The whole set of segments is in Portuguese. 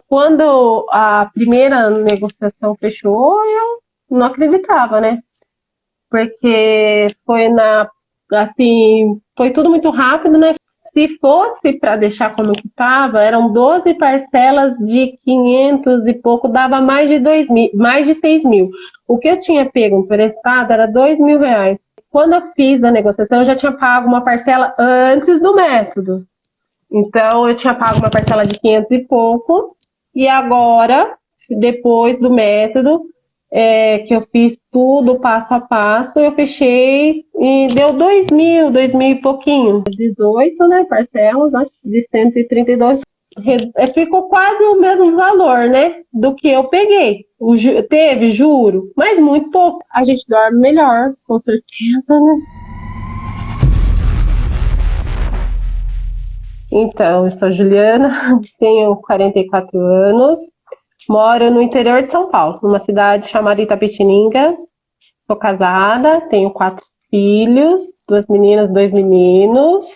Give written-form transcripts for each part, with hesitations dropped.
quando a primeira negociação fechou, eu não acreditava, né? Porque foi tudo muito rápido, né? Se fosse para deixar como que estava, eram 12 parcelas de 500 e pouco, dava mais de 2.000, mais de 6.000. O que eu tinha pego emprestado era R$ 2.000. Quando eu fiz a negociação, eu já tinha pago uma parcela antes do método. Então, eu tinha pago uma parcela de 500 e pouco, e agora, depois do método, que eu fiz tudo passo a passo, eu fechei e deu 2.000, 2.000 e pouquinho. 18, né, parcelas, acho, de 132. Ficou quase o mesmo valor, né, do que eu peguei. Teve juro, mas muito pouco. A gente dorme melhor, com certeza, né? Então, eu sou Juliana, tenho 44 anos, moro no interior de São Paulo, numa cidade chamada Itapetininga. Sou casada, tenho 4 filhos, 2 meninas, 2 meninos.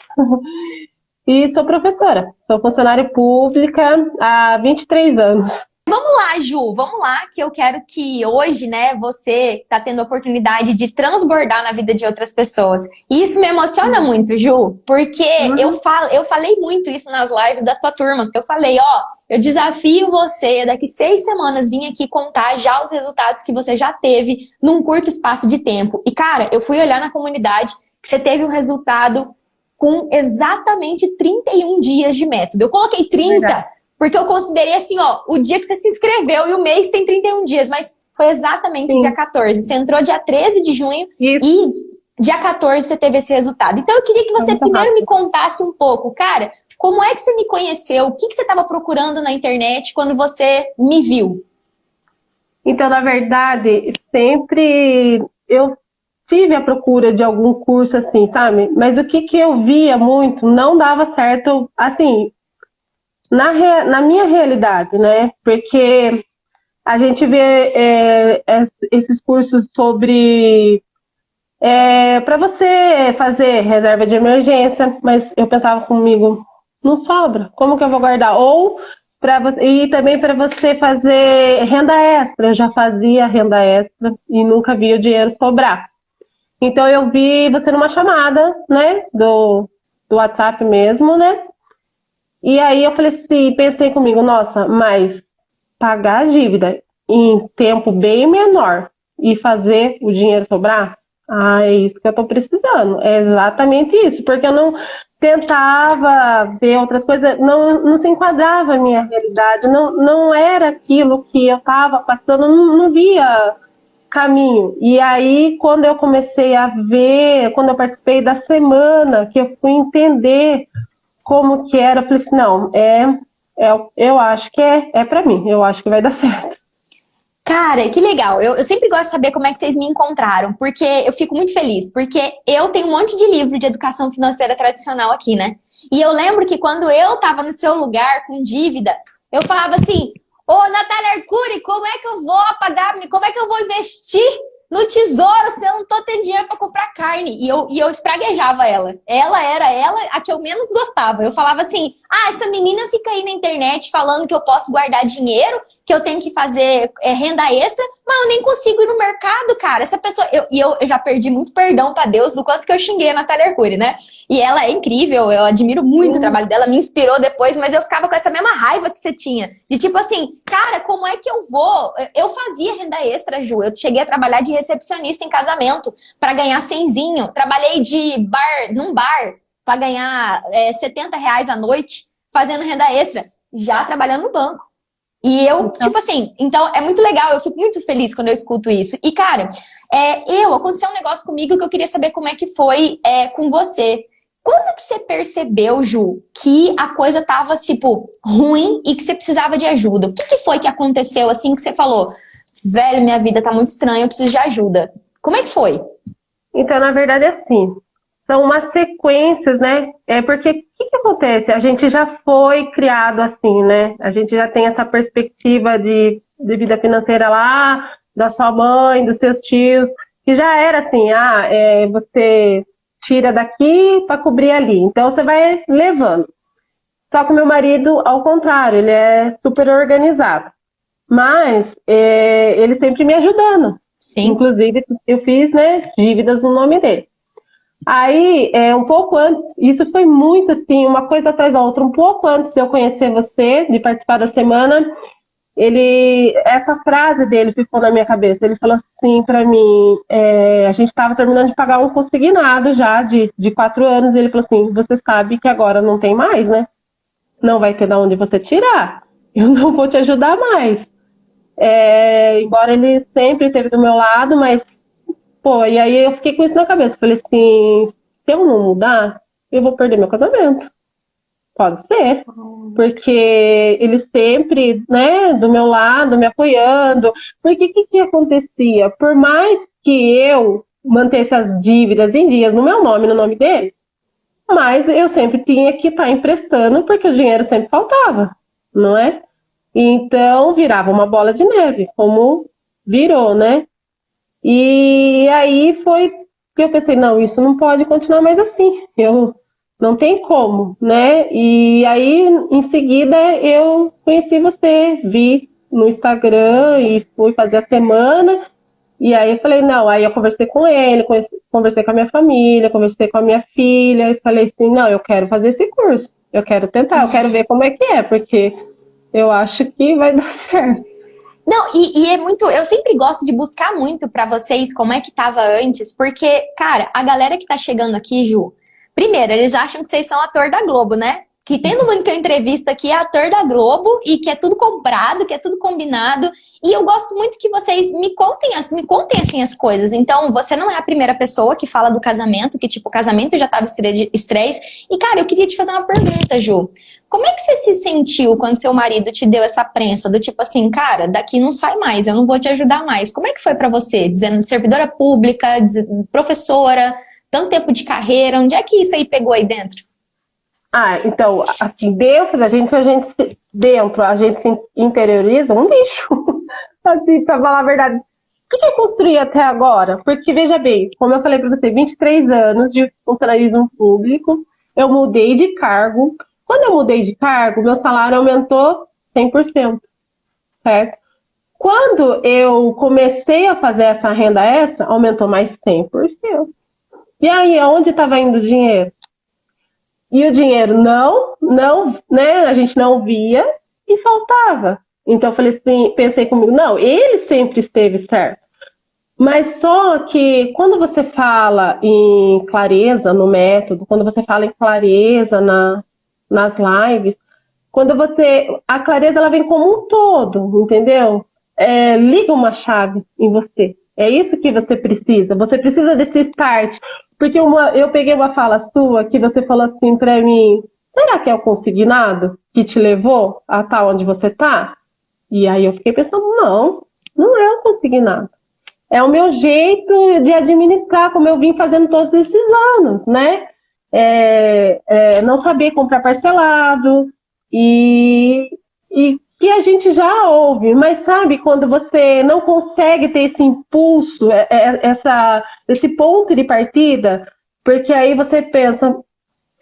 E sou professora, sou funcionária pública há 23 anos. Vamos lá, Ju, vamos lá, que eu quero que hoje, né, você tá tendo a oportunidade de transbordar na vida de outras pessoas. E isso me emociona muito, Ju, porque eu falei muito isso nas lives da tua turma, que eu falei, ó, eu desafio você, daqui 6 semanas, vir aqui contar já os resultados que você já teve num curto espaço de tempo. E, cara, eu fui olhar na comunidade que você teve um resultado com exatamente 31 dias de método. Eu coloquei 30, porque eu considerei assim, ó, o dia que você se inscreveu e o mês tem 31 dias, mas foi exatamente dia 14. Você entrou dia 13 de junho e dia 14 você teve esse resultado. Então eu queria que você primeiro me contasse um pouco, cara, como é que você me conheceu? O que você estava procurando na internet quando você me viu? Então, na verdade, sempre eu tive a procura de algum curso assim, sabe? Mas o que eu via muito não dava certo, assim, na minha realidade, né? Porque a gente vê esses cursos sobre para você fazer reserva de emergência, mas eu pensava comigo, não sobra, como que eu vou guardar? Ou e também para você fazer renda extra, eu já fazia renda extra e nunca vi o dinheiro sobrar. Então eu vi você numa chamada, né, do WhatsApp mesmo, né? E aí eu falei assim, pensei comigo, nossa, mas pagar a dívida em tempo bem menor e fazer o dinheiro sobrar? Ah, é isso que eu tô precisando. É exatamente isso, porque eu não tentava ver outras coisas, não se enquadrava a minha realidade, não era aquilo que eu estava passando, não via caminho. E aí, quando eu comecei a ver, quando eu participei da semana, que eu fui entender como que era, eu falei assim, não, eu acho que é para mim, eu acho que vai dar certo. Cara, que legal. Eu sempre gosto de saber como é que vocês me encontraram, porque eu fico muito feliz, porque eu tenho um monte de livro de educação financeira tradicional aqui, né? E eu lembro que quando eu tava no seu lugar com dívida, eu falava assim, ô Natália Arcuri, como é que eu vou pagar, como é que eu vou investir no tesouro se eu não tô tendo dinheiro pra comprar carne? E eu espraguejava ela. Ela era a que eu menos gostava. Eu falava assim, essa menina fica aí na internet falando que eu posso guardar dinheiro, que eu tenho que fazer renda extra, mas eu nem consigo ir no mercado, cara. Essa pessoa... Eu já perdi muito perdão pra Deus do quanto que eu xinguei a Natália Arcuri, né? E ela é incrível, eu admiro muito o trabalho dela, me inspirou depois, mas eu ficava com essa mesma raiva que você tinha. De tipo assim, cara, como é que eu vou? Eu fazia renda extra, Ju. Eu cheguei a trabalhar de recepcionista em casamento pra ganhar cenzinho. Trabalhei num bar pra ganhar R$ 70 a noite fazendo renda extra, já trabalhando no banco. E eu, tipo assim, então é muito legal, eu fico muito feliz quando eu escuto isso. E, cara, aconteceu um negócio comigo que eu queria saber como é que foi com você. Quando que você percebeu, Ju, que a coisa tava, tipo, ruim e que você precisava de ajuda? O que foi que aconteceu, assim, que você falou, velho, minha vida tá muito estranha, eu preciso de ajuda? Como é que foi? Então, na verdade, é assim, são umas sequências, né? Porque o que acontece? A gente já foi criado assim, né? A gente já tem essa perspectiva de vida financeira lá, da sua mãe, dos seus tios, que já era assim, você tira daqui para cobrir ali. Então, você vai levando. Só que o meu marido, ao contrário, ele é super organizado. Mas ele sempre me ajudando. Sim. Inclusive, eu fiz, né, dívidas no nome dele. Aí, um pouco antes, isso foi muito assim, uma coisa atrás da outra, um pouco antes de eu conhecer você, de participar da semana, essa frase dele ficou na minha cabeça. Ele falou assim pra mim, a gente estava terminando de pagar um consignado já de 4 anos, e ele falou assim, você sabe que agora não tem mais, né? Não vai ter de onde você tirar, eu não vou te ajudar mais. Embora ele sempre esteve do meu lado, mas, pô, e aí eu fiquei com isso na cabeça. Falei assim, se eu não mudar, eu vou perder meu casamento. Pode ser. Porque ele sempre, né, do meu lado, me apoiando. Porque o que acontecia? Por mais que eu mantesse as dívidas em dias no meu nome, no nome dele, mas eu sempre tinha que estar emprestando, porque o dinheiro sempre faltava, não é? Então virava uma bola de neve, como virou, né? E aí foi que eu pensei, não, isso não pode continuar mais assim. Eu não tem como, né? E aí em seguida eu conheci você, vi no Instagram e fui fazer a semana. E aí eu falei, não, aí eu conversei com ele, conversei com a minha família, conversei com a minha filha e falei assim, não, eu quero fazer esse curso. Eu quero tentar, eu quero ver como é que é, porque eu acho que vai dar certo. Não, e é muito. Eu sempre gosto de buscar muito pra vocês como é que tava antes, porque, cara, a galera que tá chegando aqui, Ju, primeiro, eles acham que vocês são ator da Globo, né? Que tendo muito que eu entrevista aqui é ator da Globo e que é tudo comprado, que é tudo combinado. E eu gosto muito que vocês me contem assim as coisas. Então, você não é a primeira pessoa que fala do casamento, que tipo, o casamento já tava estresse. E, cara, eu queria te fazer uma pergunta, Ju. Como é que você se sentiu quando seu marido te deu essa prensa do tipo assim, cara, daqui não sai mais, eu não vou te ajudar mais. Como é que foi pra você? Dizendo servidora pública, professora, tanto tempo de carreira, onde é que isso aí pegou aí dentro? Então, assim, dentro a gente se interioriza um lixo. Assim, pra falar a verdade. O que eu construí até agora? Porque, veja bem, como eu falei pra você, 23 anos de funcionalismo público, eu mudei de cargo. Quando eu mudei de cargo, meu salário aumentou 100%, certo? Quando eu comecei a fazer essa renda extra, aumentou mais 100%. E aí, aonde estava indo o dinheiro? E o dinheiro não, né? A gente não via e faltava. Então eu falei assim, pensei comigo, não, ele sempre esteve certo. Mas só que quando você fala em clareza no método, quando você fala em clareza nas lives, a clareza ela vem como um todo, entendeu? Liga uma chave em você. É isso que você precisa. Você precisa desse start. Porque eu peguei uma fala sua que você falou assim pra mim, será que é o consignado que te levou a estar onde você tá? E aí eu fiquei pensando, não é o consignado. É o meu jeito de administrar, como eu vim fazendo todos esses anos, né? Não saber comprar parcelado e que a gente já ouve, mas sabe quando você não consegue ter esse impulso, esse ponto de partida, porque aí você pensa,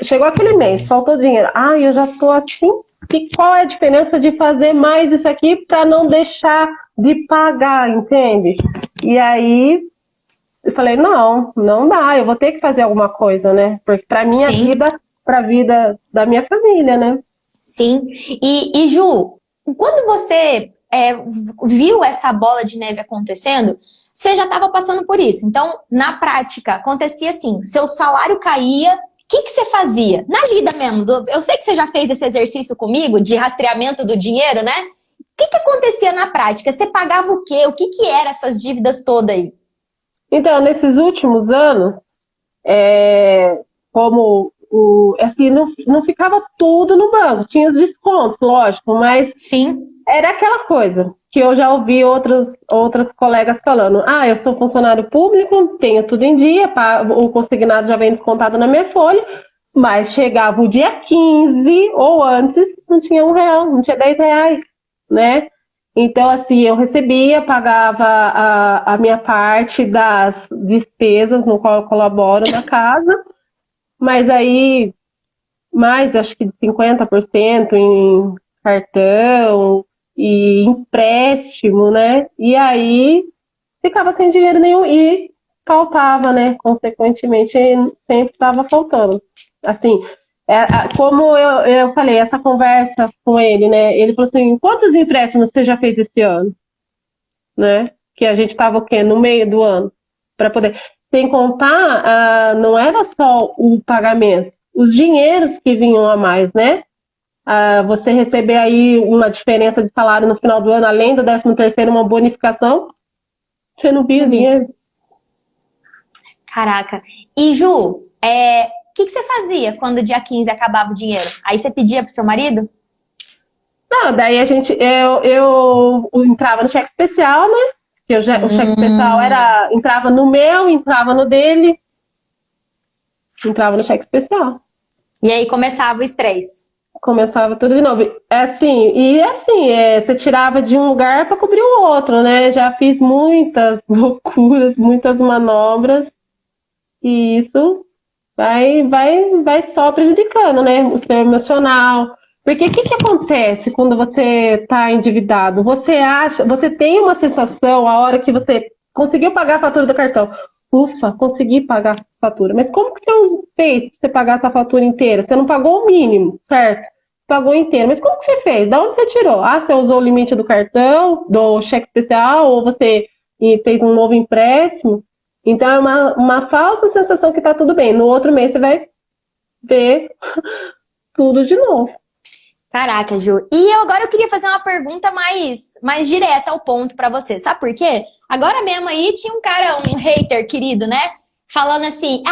chegou aquele mês, faltou dinheiro, eu já estou assim, e qual é a diferença de fazer mais isso aqui para não deixar de pagar, entende? E aí eu falei, não dá, eu vou ter que fazer alguma coisa, né? Porque para minha Sim. vida, para a vida da minha família, né? Sim. E Ju, quando você viu essa bola de neve acontecendo, você já estava passando por isso. Então, na prática, acontecia assim: seu salário caía, o que você fazia? Na lida mesmo. Eu sei que você já fez esse exercício comigo de rastreamento do dinheiro, né? O que acontecia na prática? Você pagava o quê? O que eram essas dívidas todas aí? Então, nesses últimos anos, como assim, não ficava tudo no banco, tinha os descontos, lógico, mas Sim. era aquela coisa que eu já ouvi outras colegas falando, eu sou funcionário público, tenho tudo em dia, o consignado já vem descontado na minha folha, mas chegava o dia 15 ou antes, não tinha R$1, não tinha R$10, né? Então, assim, eu recebia, pagava a minha parte das despesas no qual eu colaboro na casa, mas aí mais, acho que de 50% em cartão e empréstimo, né? E aí ficava sem dinheiro nenhum e faltava, né? Consequentemente, sempre estava faltando. Assim, como eu falei, essa conversa com ele, né? Ele falou assim: quantos empréstimos você já fez esse ano? Né? Que a gente estava o quê? No meio do ano. Para poder. Sem contar, não era só o pagamento, os dinheiros que vinham a mais, né? Você receber aí uma diferença de salário no final do ano, além do 13º, uma bonificação, você não via dinheiro. Caraca. E Ju, o que você fazia quando o dia 15 acabava o dinheiro? Aí você pedia pro seu marido? Não, daí eu entrava no cheque especial, né? Que o cheque especial entrava no meu, entrava no dele, entrava no cheque especial. E aí começava o estresse. Começava tudo de novo. Você tirava de um lugar para cobrir o outro, né? Já fiz muitas loucuras, muitas manobras, e isso vai só prejudicando, né? O seu emocional. Porque o que acontece quando você está endividado? Você tem uma sensação a hora que você conseguiu pagar a fatura do cartão. Ufa, consegui pagar a fatura. Mas como que você fez para você pagar essa fatura inteira? Você não pagou o mínimo, certo? Pagou inteiro. Mas como que você fez? Da onde você tirou? Você usou o limite do cartão, do cheque especial, ou você fez um novo empréstimo? Então é uma falsa sensação que está tudo bem. No outro mês você vai ver tudo de novo. Caraca, Ju. E agora eu queria fazer uma pergunta mais direta ao ponto pra você. Sabe por quê? Agora mesmo aí tinha um cara, um hater querido, né? Falando assim,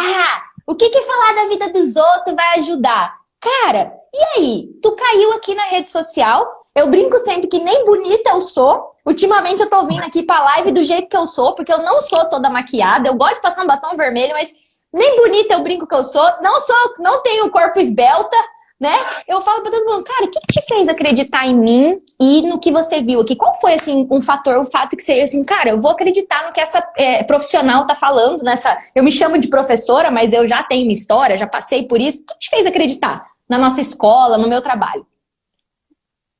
o que falar da vida dos outros vai ajudar? Cara, e aí? Tu caiu aqui na rede social, eu brinco sempre que nem bonita eu sou. Ultimamente eu tô vindo aqui pra live do jeito que eu sou, porque eu não sou toda maquiada, eu gosto de passar um batom vermelho, mas nem bonita eu brinco que eu sou, não tenho corpo esbelta, né? Eu falo pra todo mundo, cara, o que te fez acreditar em mim e no que você viu aqui? Qual foi, assim, o fato que você, assim, cara, eu vou acreditar no que essa profissional tá falando eu me chamo de professora, mas eu já tenho uma história, já passei por isso. O que te fez acreditar na nossa escola, no meu trabalho?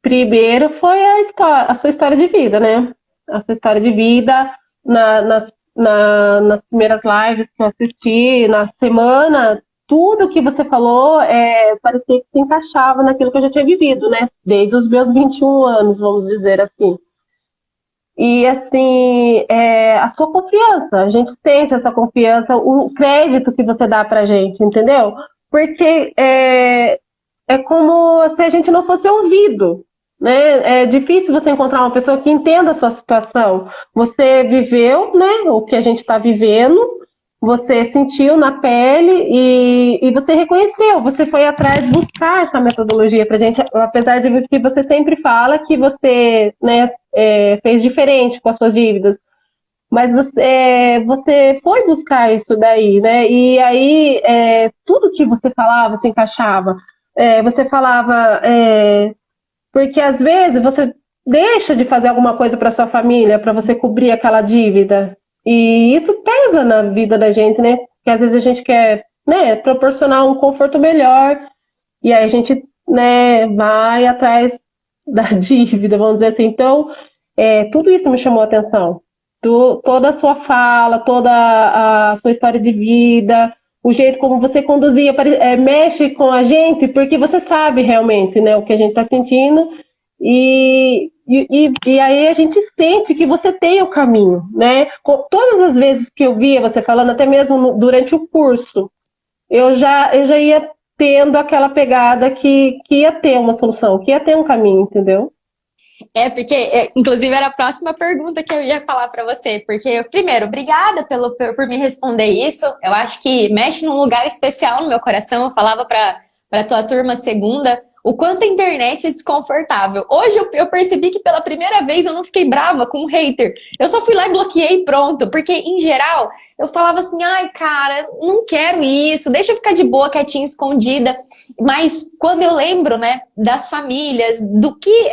Primeiro foi a sua história de vida, né? A sua história de vida nas primeiras lives que eu assisti, na semana. Tudo que você falou parecia que se encaixava naquilo que eu já tinha vivido, né? Desde os meus 21 anos, vamos dizer assim. E, assim, a sua confiança, a gente sente essa confiança, o crédito que você dá pra gente, entendeu? Porque é como se a gente não fosse ouvido, né? É difícil você encontrar uma pessoa que entenda a sua situação. Você viveu, né, o que a gente está vivendo, você sentiu na pele e você reconheceu, você foi atrás buscar essa metodologia pra gente, apesar de que você sempre fala que você, né, fez diferente com as suas dívidas, mas você foi buscar isso daí, né? E aí tudo que você falava se encaixava. Você falava, porque às vezes você deixa de fazer alguma coisa para sua família, para você cobrir aquela dívida. E isso pesa na vida da gente, né? Porque às vezes a gente quer, né, proporcionar um conforto melhor, e aí a gente, né, vai atrás da dívida, vamos dizer assim. Então, tudo isso me chamou a atenção. Toda a sua fala, toda a sua história de vida, o jeito como você conduzia, mexe com a gente, porque você sabe realmente, né, o que a gente está sentindo. E aí a gente sente que você tem o caminho, né? Todas as vezes que eu via você falando, até mesmo durante o curso, eu já ia tendo aquela pegada que ia ter uma solução, que ia ter um caminho, entendeu? Porque, inclusive, era a próxima pergunta que eu ia falar pra você. Porque, primeiro, obrigada por me responder isso. Eu acho que mexe num lugar especial no meu coração. Eu falava pra tua turma segunda o quanto a internet é desconfortável. Hoje eu percebi que pela primeira vez eu não fiquei brava com um hater. Eu só fui lá e bloqueei e pronto. Porque, em geral, eu falava assim, ai, cara, não quero isso, deixa eu ficar de boa, quietinha, escondida. Mas quando eu lembro, né, das famílias, do que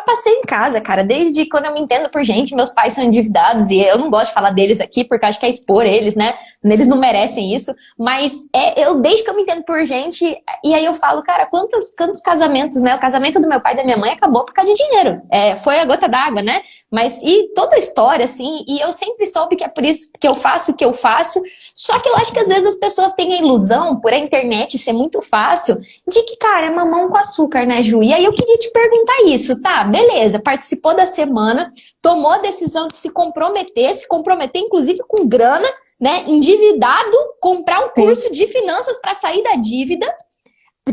passei em casa, cara, desde quando eu me entendo por gente, meus pais são endividados e eu não gosto de falar deles aqui porque acho que é expor eles, né? Eles não merecem isso, mas eu desde que eu me entendo por gente, e aí eu falo, cara, quantos casamentos, né? O casamento do meu pai e da minha mãe acabou por causa de dinheiro. Foi a gota d'água, né? Mas, e toda a história, assim, e eu sempre soube que é por isso que eu faço o que eu faço, só que eu acho que às vezes as pessoas têm a ilusão, por a internet ser muito fácil, de que, cara, é mamão com açúcar, né, Ju? E aí eu queria te perguntar isso, tá? Beleza, participou da semana, tomou a decisão de se comprometer inclusive com grana, né, endividado, comprar um curso de finanças para sair da dívida,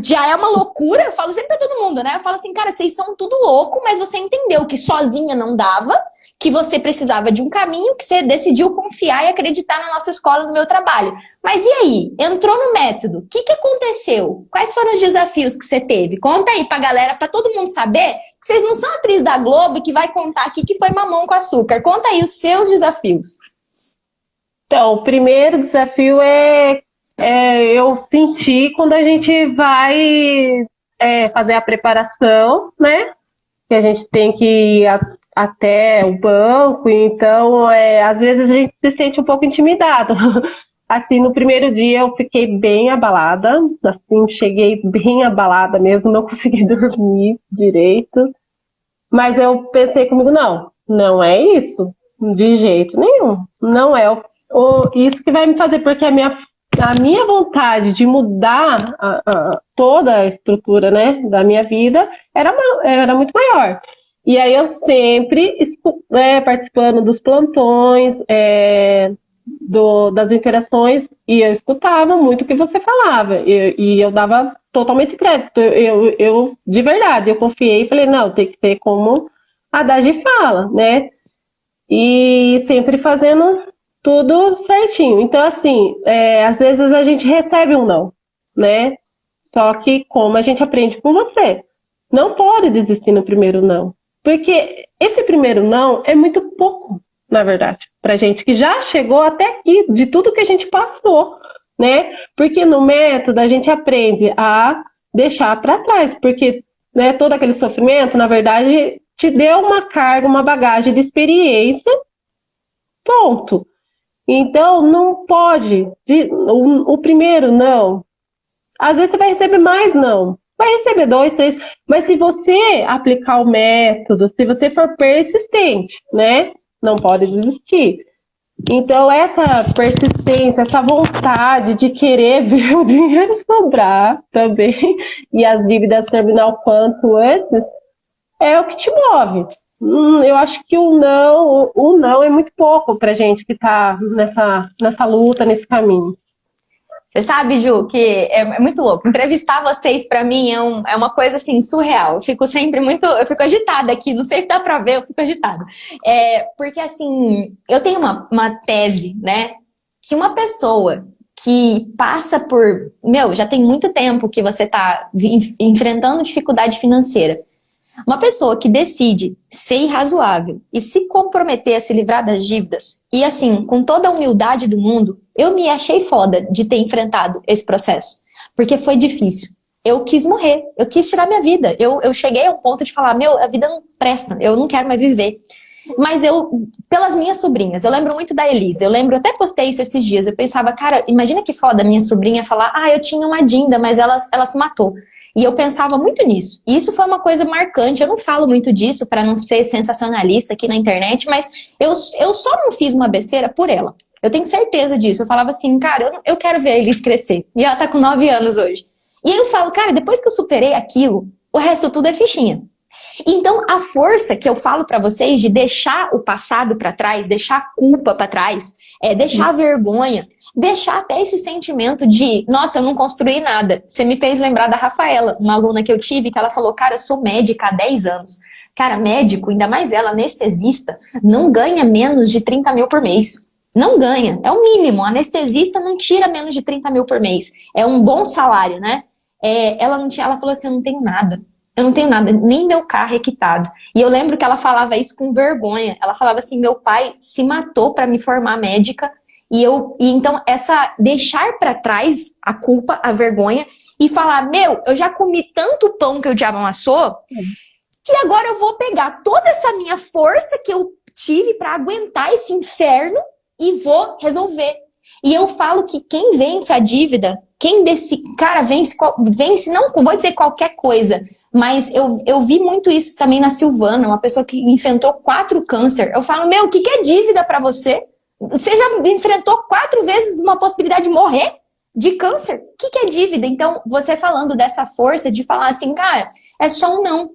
já é uma loucura. Eu falo sempre pra todo mundo, né? Eu falo assim, cara, vocês são tudo louco, mas você entendeu que sozinha não dava, que você precisava de um caminho, que você decidiu confiar e acreditar na nossa escola, no meu trabalho. Mas e aí? Entrou no método. O que aconteceu? Quais foram os desafios que você teve? Conta aí pra galera, pra todo mundo saber que vocês não são atriz da Globo que vai contar aqui que foi mamão com açúcar. Conta aí os seus desafios. Então, o primeiro desafio eu senti quando a gente vai fazer a preparação, né? Que a gente tem que ir até o banco, então às vezes a gente se sente um pouco intimidado. Assim, no primeiro dia eu fiquei bem abalada, assim, cheguei bem abalada mesmo, não consegui dormir direito. Mas eu pensei comigo, não é isso, de jeito nenhum. Não é isso que vai me fazer, porque a minha vontade de mudar toda a estrutura, né, da minha vida era muito maior. E aí eu sempre participando dos plantões, das interações, e eu escutava muito o que você falava, e eu dava totalmente crédito. Eu de verdade, eu confiei e falei, não, tem que ser como a Dagi fala, né? E sempre fazendo tudo certinho. Então, assim, às vezes a gente recebe um não, né? Só que como a gente aprende com você, não pode desistir no primeiro não. Porque esse primeiro não é muito pouco, na verdade, pra gente que já chegou até aqui, de tudo que a gente passou, né? Porque no método a gente aprende a deixar para trás, porque, né, todo aquele sofrimento, na verdade, te deu uma carga, uma bagagem de experiência, ponto. Então, não pode. O primeiro não. Às vezes você vai receber mais não. Vai receber 2, 3. Mas se você aplicar o método, se você for persistente, né? Não pode desistir. Então, essa persistência, essa vontade de querer ver o dinheiro sobrar também e as dívidas terminar o quanto antes, é o que te move. Eu acho que o não é muito pouco pra gente que tá nessa luta, nesse caminho. Você sabe, Ju, que é muito louco. Entrevistar vocês, pra mim, é uma coisa, assim, surreal. Eu fico sempre eu fico agitada aqui. Não sei se dá pra ver, eu fico agitada. Porque, assim, eu tenho uma tese, né? Que uma pessoa que passa por... já tem muito tempo que você tá enfrentando dificuldade financeira. Uma pessoa que decide ser irrazoável e se comprometer a se livrar das dívidas, e assim, com toda a humildade do mundo, eu me achei foda de ter enfrentado esse processo. Porque foi difícil. Eu quis morrer, eu quis tirar minha vida. Eu cheguei a um ponto de falar, a vida não presta, eu não quero mais viver. Mas pelas minhas sobrinhas, eu lembro muito da Elisa, até postei isso esses dias, eu pensava, cara, imagina que foda a minha sobrinha falar, eu tinha uma Dinda, mas ela se matou. E eu pensava muito nisso. E isso foi uma coisa marcante. Eu não falo muito disso para não ser sensacionalista aqui na internet, mas eu só não fiz uma besteira por ela. Eu tenho certeza disso. Eu falava assim, cara, eu quero ver a Elis crescer. E ela tá com 9 anos hoje. E aí eu falo, cara, depois que eu superei aquilo, o resto tudo é fichinha. Então, a força que eu falo pra vocês de deixar o passado pra trás, deixar a culpa pra trás, deixar a vergonha, deixar até esse sentimento de, nossa, eu não construí nada. Você me fez lembrar da Rafaela, uma aluna que eu tive, que ela falou, cara, eu sou médica há 10 anos. Cara, médico, ainda mais ela, anestesista, não ganha menos de 30 mil por mês. Não ganha, é o mínimo. Anestesista não tira menos de 30 mil por mês. É um bom salário, né? Ela falou assim, eu não tenho nada. Eu não tenho nada, nem meu carro é quitado. E eu lembro que ela falava isso com vergonha. Ela falava assim, meu pai se matou para me formar médica. E então, deixar para trás a culpa, a vergonha e falar, meu, eu já comi tanto pão que o diabo amassou, que agora eu vou pegar toda essa minha força que eu tive para aguentar esse inferno e vou resolver. E eu falo que quem vence a dívida, quem desse cara vence, não vou dizer qualquer coisa, mas eu vi muito isso também na Silvana, uma pessoa que enfrentou 4 câncer. Eu falo, meu, o que é dívida para você? Você já enfrentou 4 vezes uma possibilidade de morrer de câncer? O que é dívida? Então, você falando dessa força de falar assim, cara, é só um não.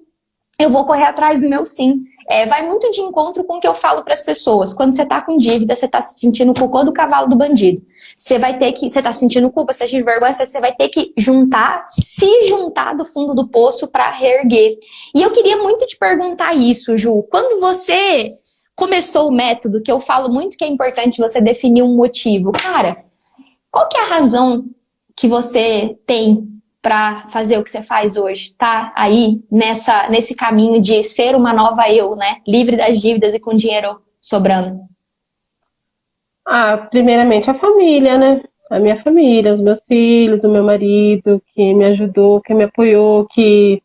Eu vou correr atrás do meu sim. Vai muito de encontro com o que eu falo para as pessoas. Quando você tá com dívida, você tá se sentindo o cocô do cavalo do bandido. Você tá sentindo culpa, você tá sentindo vergonha, você vai ter que se juntar do fundo do poço para reerguer. E eu queria muito te perguntar isso, Ju. Quando você começou o método, que eu falo muito que é importante você definir um motivo. Cara, qual que é a razão que você tem para fazer o que você faz hoje, tá aí nesse caminho de ser uma nova eu, né? Livre das dívidas e com dinheiro sobrando. Primeiramente a família, né? A minha família, os meus filhos, o meu marido, que me ajudou, que me apoiou, que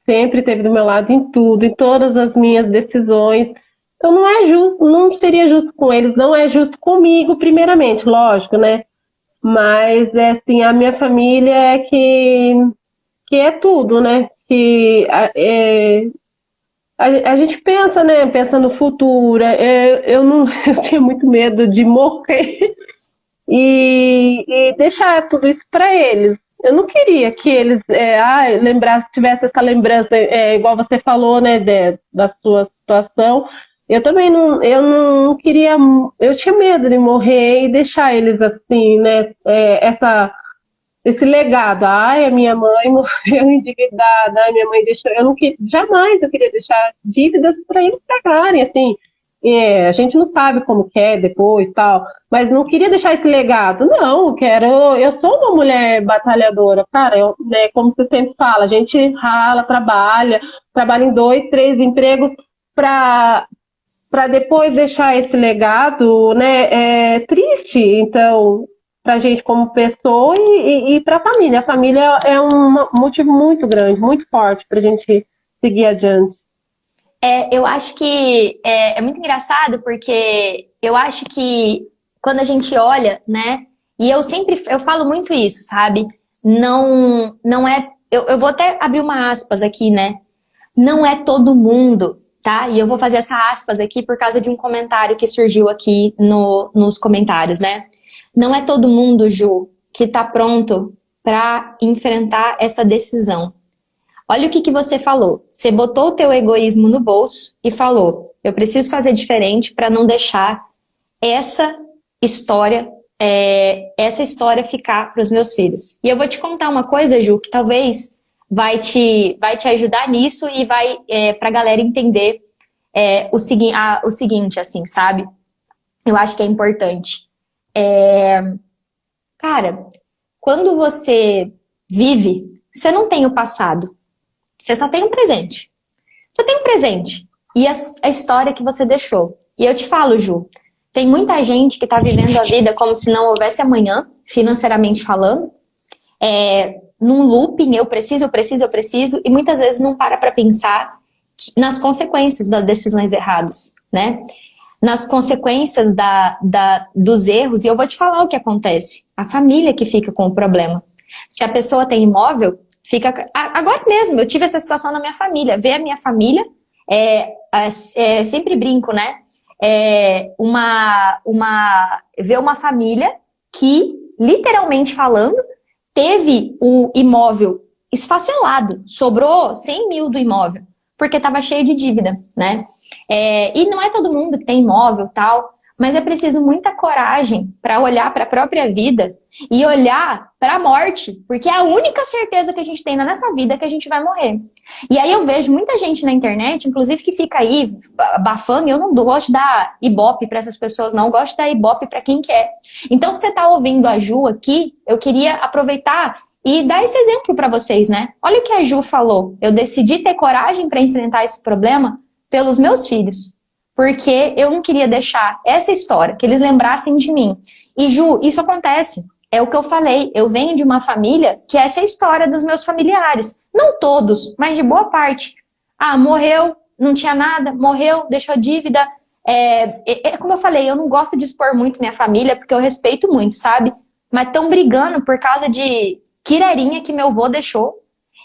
sempre esteve do meu lado em tudo, em todas as minhas decisões. Então não é justo, não seria justo com eles, não é justo comigo, primeiramente, lógico, né? Mas, assim, a minha família é que é tudo, né? Que a gente pensa, né? Pensa no futuro. Eu tinha muito medo de morrer e deixar tudo isso para eles. Eu não queria que eles tivesse essa lembrança, igual você falou, né? Da sua situação. Eu também não queria, eu tinha medo de morrer e deixar eles assim, né, esse legado. A minha mãe morreu endividada, a minha mãe deixou, jamais eu queria deixar dívidas para eles pagarem, assim, a gente não sabe como que é depois, tal, mas não queria deixar esse legado, não, eu sou uma mulher batalhadora, cara, né, como você sempre fala, a gente rala, trabalha em 2, 3 empregos para depois deixar esse legado, né, triste, então, para a gente como pessoa e para a família. A família é um motivo muito grande, muito forte para a gente seguir adiante. Eu acho que é muito engraçado, porque eu acho que quando a gente olha, né, e eu falo muito isso, sabe? Não é, eu vou até abrir uma aspas aqui, né? Não é todo mundo, tá? E eu vou fazer essa aspas aqui por causa de um comentário que surgiu aqui nos comentários, né? Não é todo mundo, Ju, que tá pronto para enfrentar essa decisão. Olha o que você falou. Você botou o teu egoísmo no bolso e falou, eu preciso fazer diferente para não deixar essa história ficar para os meus filhos. E eu vou te contar uma coisa, Ju, que talvez vai te ajudar nisso e vai pra galera entender o seguinte, assim, sabe? Eu acho que é importante. Cara, quando você vive, você não tem o passado. Você só tem o presente. Você tem o presente e a história que você deixou. E eu te falo, Ju, tem muita gente que tá vivendo a vida como se não houvesse amanhã, financeiramente falando, num looping, eu preciso, e muitas vezes não para pensar nas consequências das decisões erradas, né? Nas consequências dos erros, e eu vou te falar o que acontece. A família que fica com o problema. Se a pessoa tem imóvel, fica... Agora mesmo, eu tive essa situação na minha família. Ver a minha família, sempre brinco, né? Ver uma família que, literalmente falando, teve o imóvel esfacelado, sobrou 100 mil do imóvel, porque estava cheio de dívida, né? E não é todo mundo que tem imóvel e tal, mas é preciso muita coragem para olhar para a própria vida e olhar para a morte, porque é a única certeza que a gente tem nessa vida que a gente vai morrer. E aí eu vejo muita gente na internet, inclusive, que fica aí abafando, e eu não gosto de dar ibope para essas pessoas, não, eu gosto de dar ibope para quem quer. Então, se você está ouvindo a Ju aqui, eu queria aproveitar e dar esse exemplo para vocês, né? Olha o que a Ju falou, eu decidi ter coragem para enfrentar esse problema pelos meus filhos, porque eu não queria deixar essa história, que eles lembrassem de mim. E Ju, isso acontece. É o que eu falei, eu venho de uma família que essa é a história dos meus familiares. Não todos, mas de boa parte. Ah, morreu, não tinha nada, morreu, deixou dívida. Como eu falei, eu não gosto de expor muito minha família, porque eu respeito muito, sabe? Mas estão brigando por causa de quirerinha que meu avô deixou.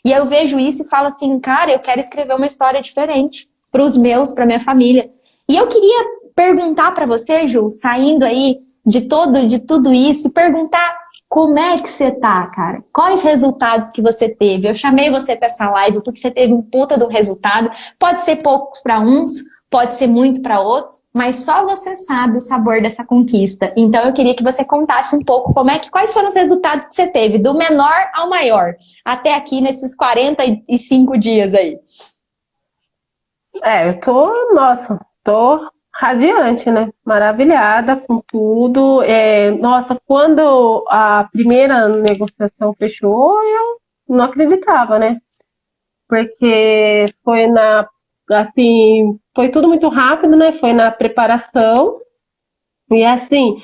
E aí eu vejo isso e falo assim, cara, eu quero escrever uma história diferente para os meus, para minha família. E eu queria perguntar para você, Ju, saindo aí de tudo isso, perguntar como é que você tá, cara? Quais resultados que você teve? Eu chamei você para essa live porque você teve um puta do resultado. Pode ser poucos para uns, pode ser muito para outros, mas só você sabe o sabor dessa conquista. Então eu queria que você contasse um pouco quais foram os resultados que você teve, do menor ao maior, até aqui nesses 45 dias aí. Eu tô radiante, né? Maravilhada com tudo. Nossa, quando a primeira negociação fechou, eu não acreditava, né? Porque foi tudo muito rápido, né? Foi na preparação. E assim,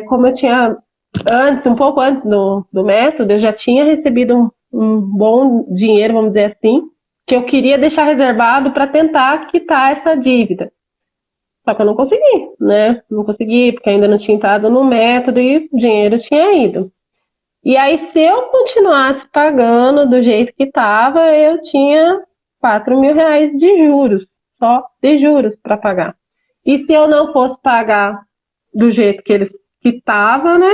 como eu tinha um pouco antes do método, eu já tinha recebido um bom dinheiro, vamos dizer assim, que eu queria deixar reservado para tentar quitar essa dívida. Só que eu não consegui, né? Não consegui, porque ainda não tinha entrado no método e o dinheiro tinha ido. E aí, se eu continuasse pagando do jeito que estava, eu tinha R$ 4.000 de juros, só de juros para pagar. E se eu não fosse pagar do jeito que estava, né?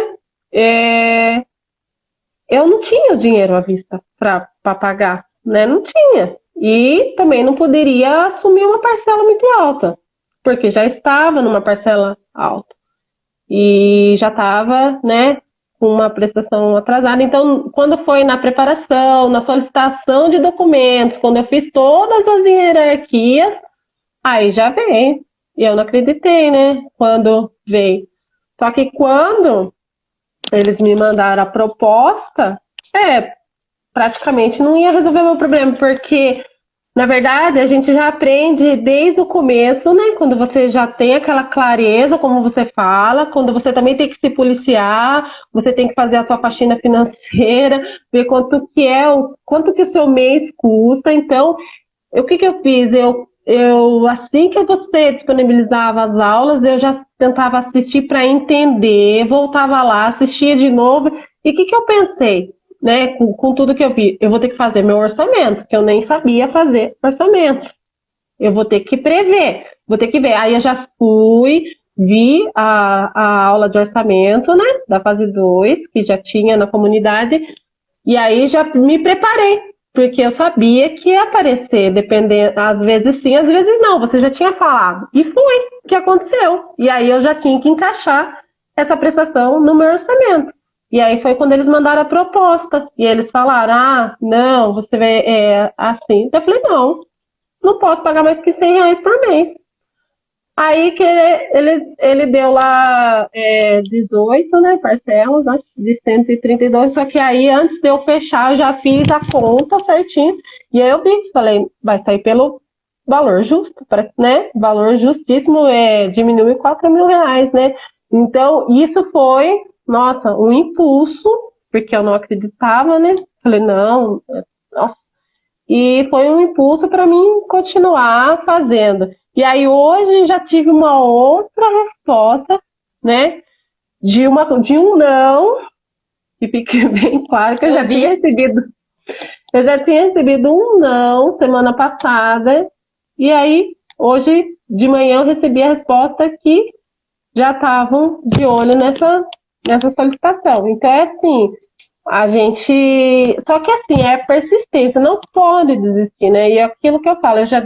Eu não tinha o dinheiro à vista para pagar, né? Não tinha. E também não poderia assumir uma parcela muito alta, porque já estava numa parcela alta e já estava, né, com uma prestação atrasada. Então, quando foi na preparação, na solicitação de documentos, quando eu fiz todas as hierarquias, aí já veio. E eu não acreditei, né, quando veio. Só que quando eles me mandaram a proposta, praticamente não ia resolver o meu problema, porque na verdade, a gente já aprende desde o começo, né? Quando você já tem aquela clareza, como você fala, quando você também tem que se policiar, você tem que fazer a sua faxina financeira, ver quanto que o seu mês custa. Então, o que eu fiz? Assim que você disponibilizava as aulas, eu já tentava assistir para entender, voltava lá, assistia de novo. E o que eu pensei? Né, com tudo que eu vi, eu vou ter que fazer meu orçamento, que eu nem sabia fazer orçamento. Eu vou ter que prever, vou ter que ver. Aí eu já vi a aula de orçamento, né, da fase 2, que já tinha na comunidade, e aí já me preparei, porque eu sabia que ia aparecer, dependendo, às vezes sim, às vezes não, você já tinha falado. E foi o que aconteceu. E aí eu já tinha que encaixar essa prestação no meu orçamento. E aí foi quando eles mandaram a proposta. E eles falaram, não, você vai assim. Eu falei, não posso pagar mais que R$ 100 por mês. Aí que ele deu lá 18, né, parcelas, acho, de 132. Só que aí, antes de eu fechar, eu já fiz a conta certinho. E aí eu falei, vai sair pelo valor justo, né? Valor justíssimo, diminui R$ 4.000, né? Então, isso foi... Nossa, um impulso, porque eu não acreditava, né? Falei, não, nossa. E foi um impulso para mim continuar fazendo. E aí hoje já tive uma outra resposta, né? De um não, e fique bem claro que eu já tinha recebido um não semana passada. E aí, hoje de manhã eu recebi a resposta que já estavam de olho nessa solicitação. Então é assim, a gente... Só que assim, é persistência, não pode desistir, né? E é aquilo que eu falo, eu já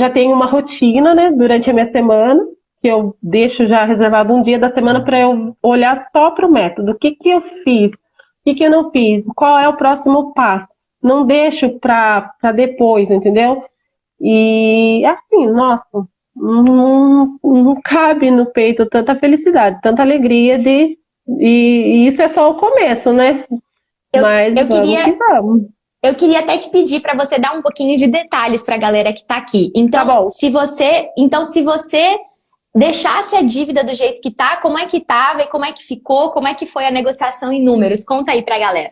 tenho uma rotina, né, durante a minha semana, que eu deixo já reservado um dia da semana para eu olhar só para o método. O que eu fiz? O que eu não fiz? Qual é o próximo passo? Não deixo para depois, entendeu? E assim, nossa... Não cabe no peito tanta felicidade, tanta alegria e isso é só o começo, né? Mas vamos. Eu queria até te pedir para você dar um pouquinho de detalhes para a galera que está aqui. Então, Tá bom. se você deixasse a dívida do jeito que tá, como é que tava e como é que ficou, como é que foi a negociação em números? Conta aí pra galera.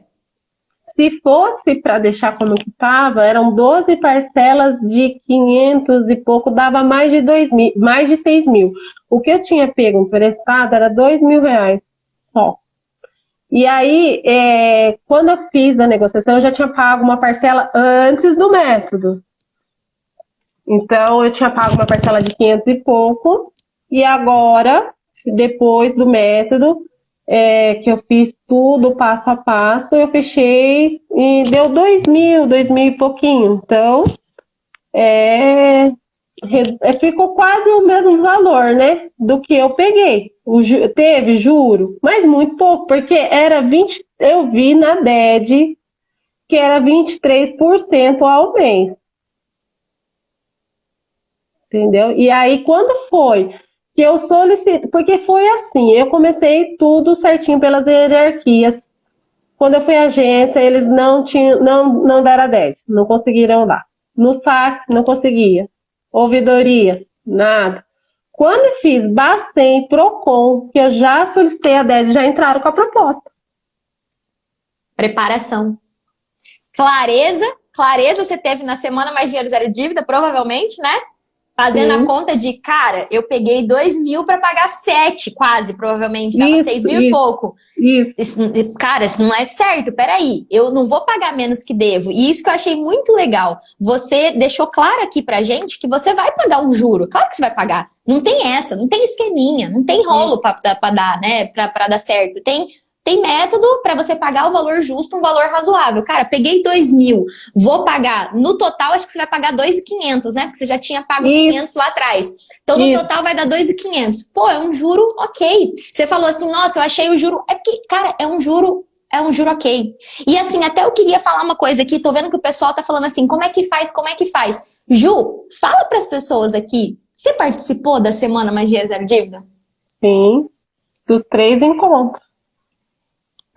Se fosse para deixar como que estava, eram 12 parcelas de 500 e pouco, dava mais de 2 mil, mais de 6 mil. O que eu tinha pego emprestado era 2 mil reais só. E aí, quando eu fiz a negociação, eu já tinha pago uma parcela antes do método. Então, eu tinha pago uma parcela de 500 e pouco, e agora, depois do método, que eu fiz tudo passo a passo, eu fechei e deu 2 mil e pouquinho. Então, ficou quase o mesmo valor, né, do que eu peguei. Teve juro, mas muito pouco, porque era 20, eu vi na DED que era 23% ao mês. Entendeu? E aí, quando foi que eu solicito, porque foi assim, eu comecei tudo certinho pelas hierarquias. Quando eu fui à agência, eles não deram a 10, não conseguiram dar. No saque, não conseguia. Ouvidoria, nada. Quando eu fiz Bacen, Procon, que eu já solicitei a 10, já entraram com a proposta. Preparação. Clareza você teve na semana mais dinheiro zero dívida, provavelmente, né? Fazendo a conta de, cara, eu peguei 2 mil para pagar 7, quase, provavelmente. Dava 6 mil e pouco. Cara, isso não é certo, peraí. Eu não vou pagar menos que devo. E isso que eu achei muito legal. Você deixou claro aqui pra gente que você vai pagar um juro. Claro que você vai pagar. Não tem essa, não tem esqueminha, não tem rolo pra dar, né? Pra dar certo. Tem método para você pagar o valor justo, um valor razoável. Cara, peguei 2 mil, vou pagar. No total, acho que você vai pagar 2.500, né? Porque você já tinha pago 500 lá atrás. Então, no total, vai dar 2.500. Pô, é um juro ok. Você falou assim, nossa, eu achei o juro... É porque, cara, é um juro ok. E assim, até eu queria falar uma coisa aqui. Tô vendo que o pessoal tá falando assim, como é que faz? Ju, fala pras pessoas aqui. Você participou da Semana Magia Zero Dívida? Sim, dos 3 encontros.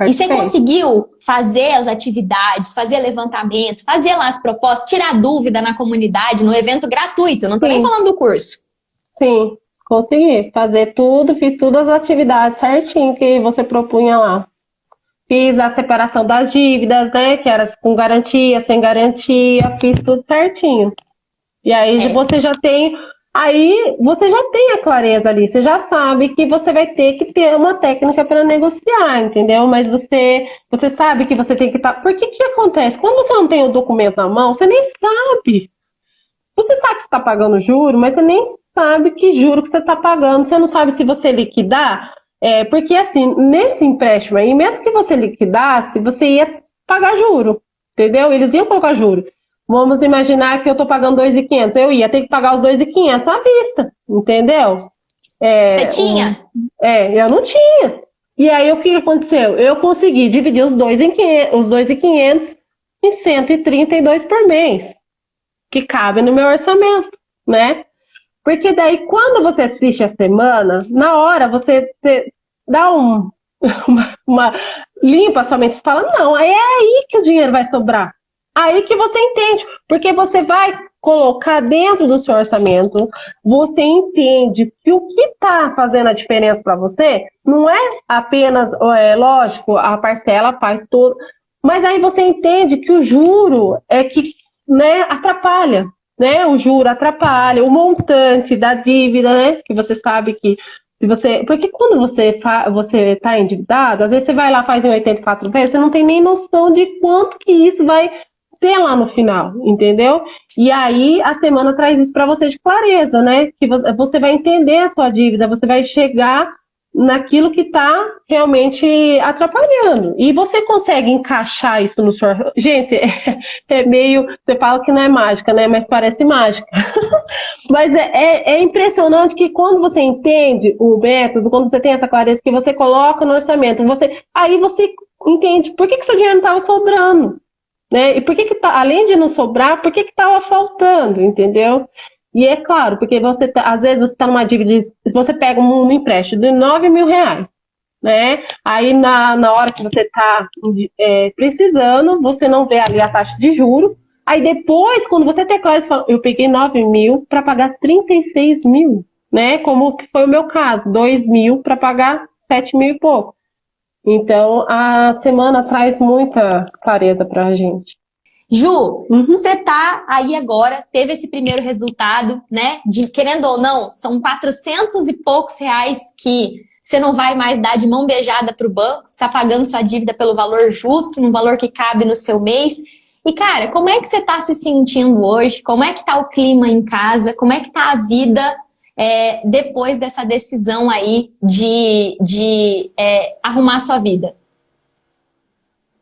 E você conseguiu fazer as atividades, fazer levantamento, fazer lá as propostas, tirar dúvida na comunidade, no evento gratuito? Não tô nem falando do curso. Sim, consegui fazer tudo, fiz todas as atividades certinho que você propunha lá. Fiz a separação das dívidas, né, que era com garantia, sem garantia, fiz tudo certinho. E aí você já tem... Aí você já tem a clareza ali, você já sabe que você vai ter que ter uma técnica para negociar, entendeu? Mas você sabe que você tem que estar... Porque que acontece? Quando você não tem o documento na mão, você nem sabe. Você sabe que você está pagando juro, mas você nem sabe que juro que você está pagando. Você não sabe se você liquidar, porque assim, nesse empréstimo aí, mesmo que você liquidasse, você ia pagar juro, entendeu? Eles iam colocar juro. Vamos imaginar que eu estou pagando 2.500. Eu ia ter que pagar os 2.500 à vista, entendeu? Você tinha? Eu não tinha. E aí o que aconteceu? Eu consegui dividir os 2.500 em 132 por mês, que cabe no meu orçamento, né? Porque daí quando você assiste a semana, na hora você dá uma limpa a sua mente e fala, não, é aí que o dinheiro vai sobrar. Aí que você entende, porque você vai colocar dentro do seu orçamento, você entende que o que está fazendo a diferença para você não é apenas, lógico, a parcela faz tudo, mas aí você entende que o juro é que, né, atrapalha, né? O juro atrapalha, o montante da dívida, né? Que você sabe que se você... Porque quando você está endividado, às vezes você vai lá, faz em 84 vezes, você não tem nem noção de quanto que isso vai ter lá no final, entendeu? E aí a semana traz isso para você de clareza, né? Que você vai entender a sua dívida, você vai chegar naquilo que está realmente atrapalhando. E você consegue encaixar isso no seu... Gente, é meio... Você fala que não é mágica, né? Mas parece mágica. Mas é impressionante que quando você entende o método, quando você tem essa clareza que você coloca no orçamento, aí você entende por que seu dinheiro não estava sobrando. Né? E por que além de não sobrar, por que estava faltando, entendeu? E é claro, porque às vezes você está numa dívida, você pega um empréstimo de 9 mil reais, né? Aí na hora que você está precisando, você não vê ali a taxa de juros, aí depois, quando você tem claro, você fala, eu peguei 9 mil para pagar 36 mil. né? Como que foi o meu caso, 2.000 para pagar 7.000 e pouco. Então, a semana traz muita clareza para a gente. Ju, você tá aí agora, teve esse primeiro resultado, né? Querendo ou não, são 400 e poucos reais que você não vai mais dar de mão beijada pro banco, você tá pagando sua dívida pelo valor justo, no valor que cabe no seu mês. E, cara, como é que você tá se sentindo hoje? Como é que tá o clima em casa? Como é que tá a vida depois dessa decisão aí de arrumar sua vida?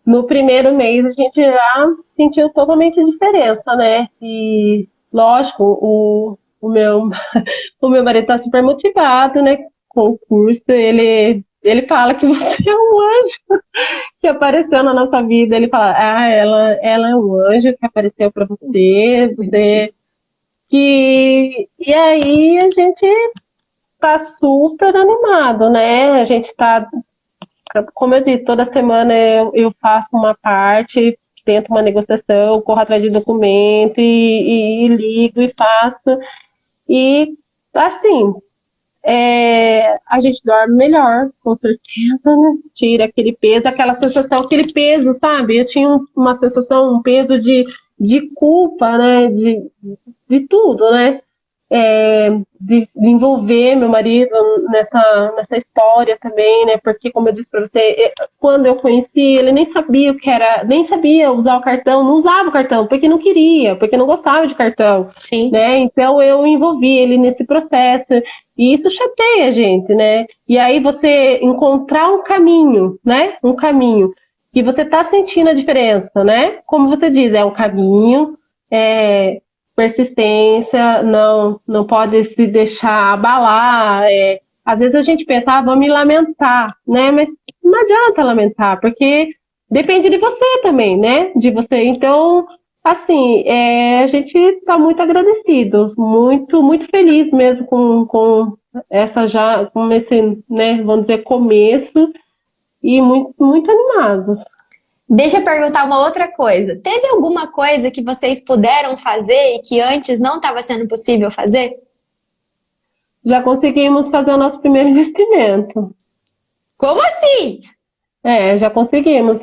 No primeiro mês a gente já sentiu totalmente a diferença, né? E, lógico, o meu, o meu marido tá super motivado, né? Com o curso, ele fala que você é um anjo que apareceu na nossa vida. Ele fala, ela é um anjo que apareceu para você. E aí a gente tá super animado, né? A gente tá, como eu disse, toda semana eu faço uma parte, tento uma negociação, corro atrás de documento e ligo e faço. E, assim, a gente dorme melhor, com certeza, né? Tira aquele peso, aquela sensação, aquele peso, sabe? Eu tinha uma sensação, um peso de culpa, né? De tudo, né? De envolver meu marido nessa história também, né? Porque, como eu disse para você, quando eu conheci, ele nem sabia o que era, nem sabia usar o cartão, não usava o cartão, porque não queria, porque não gostava de cartão. Sim. Né? Então eu envolvi ele nesse processo, e isso chateia a gente, né? E aí você encontrar um caminho, né? Um caminho, e você tá sentindo a diferença, né? Como você diz, é um caminho, persistência, não pode se deixar abalar. Às vezes a gente pensa, vamos me lamentar, né? Mas não adianta lamentar, porque depende de você também, né? De você. Então, assim, a gente está muito agradecido, muito, muito feliz mesmo com esse, né? Vamos dizer, começo, e muito, muito animados. Deixa eu perguntar uma outra coisa. Teve alguma coisa que vocês puderam fazer e que antes não estava sendo possível fazer? Já conseguimos fazer o nosso primeiro investimento. Como assim? Já conseguimos.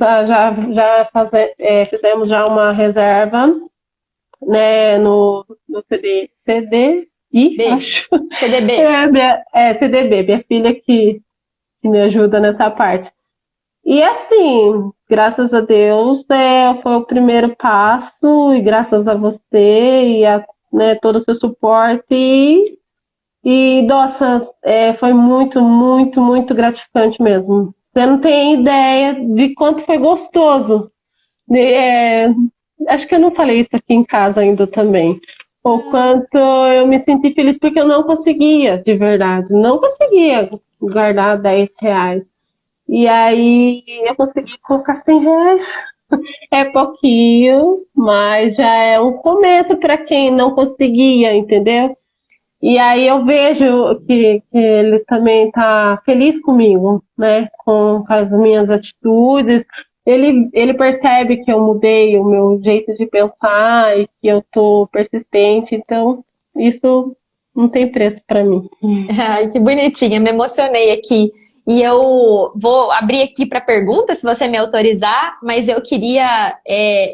Fizemos já uma reserva, né, no CDI, acho. CDB. CDB, minha filha que me ajuda nessa parte. E assim, graças a Deus, foi o primeiro passo, e graças a você e né, todo o seu suporte. Nossa, foi muito, muito, muito gratificante mesmo. Você não tem ideia de quanto foi gostoso. Acho que eu não falei isso aqui em casa ainda também. O quanto eu me senti feliz, porque eu não conseguia, de verdade, não conseguia guardar R$ 10. E aí eu consegui colocar R$ 100. É pouquinho, mas já é um começo para quem não conseguia, entendeu? E aí eu vejo que ele também está feliz comigo, né? Com as minhas atitudes. Ele percebe que eu mudei o meu jeito de pensar e que eu tô persistente. Então, isso não tem preço para mim. Ai, que bonitinha, me emocionei aqui. E eu vou abrir aqui para pergunta, se você me autorizar, mas eu queria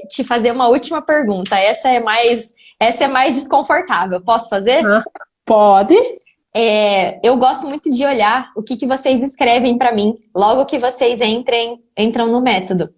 te fazer uma última pergunta. Essa é mais desconfortável. Posso fazer? Pode. Eu gosto muito de olhar o que vocês escrevem para mim logo que vocês entram no método.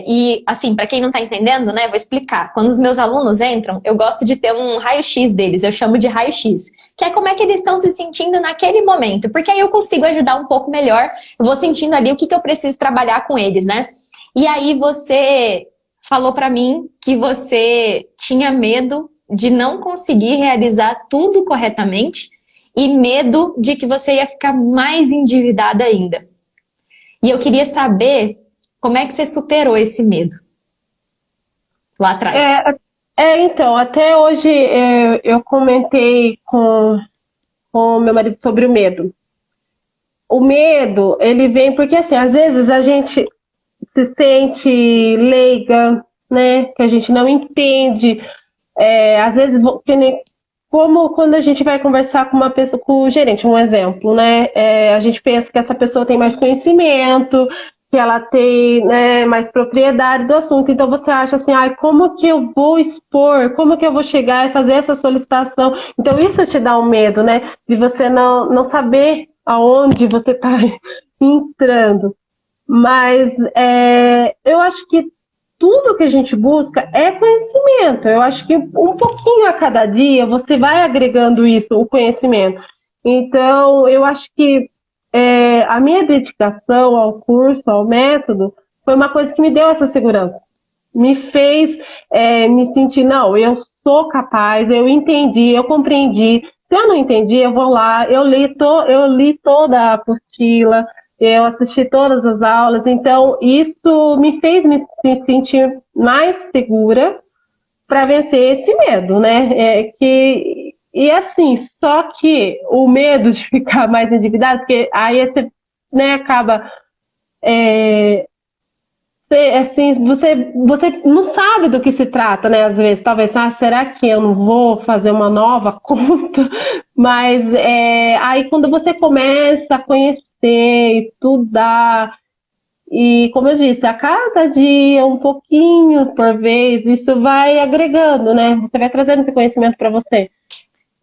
E assim, para quem não está entendendo, né, vou explicar. Quando os meus alunos entram, eu gosto de ter um raio-x deles, eu chamo de raio-x, que é como é que eles estão se sentindo naquele momento, porque aí eu consigo ajudar um pouco melhor, eu vou sentindo ali o que eu preciso trabalhar com eles, né? E aí você falou para mim que você tinha medo de não conseguir realizar tudo corretamente e medo de que você ia ficar mais endividada ainda. E eu queria saber como é que você superou esse medo lá atrás. Então, até hoje eu comentei com meu marido sobre o medo. O medo, ele vem porque, assim, às vezes a gente se sente leiga, né? Que a gente não entende. Às vezes, como quando a gente vai conversar com uma pessoa, com o gerente, um exemplo, né? A gente pensa que essa pessoa tem mais conhecimento, que ela tem, né, mais propriedade do assunto. Então você acha assim, ai, como que eu vou expor? Como que eu vou chegar e fazer essa solicitação? Então isso te dá um medo, né? De você não saber aonde você está entrando. Mas eu acho que tudo que a gente busca é conhecimento. Eu acho que um pouquinho a cada dia você vai agregando isso, o conhecimento. Então, eu acho que a minha dedicação ao curso, ao método, foi uma coisa que me deu essa segurança. Me fez me sentir, não, eu sou capaz, eu entendi, eu compreendi. Se eu não entendi, eu vou lá, eu li toda a apostila, eu assisti todas as aulas, então isso me fez me sentir mais segura para vencer esse medo, né? E assim, só que o medo de ficar mais endividado, porque aí você, né, acaba assim, você não sabe do que se trata, né? Às vezes, talvez, será que eu não vou fazer uma nova conta? Mas aí quando você começa a conhecer, estudar, e como eu disse, a cada dia, um pouquinho por vez, isso vai agregando, né? Você vai trazendo esse conhecimento para você.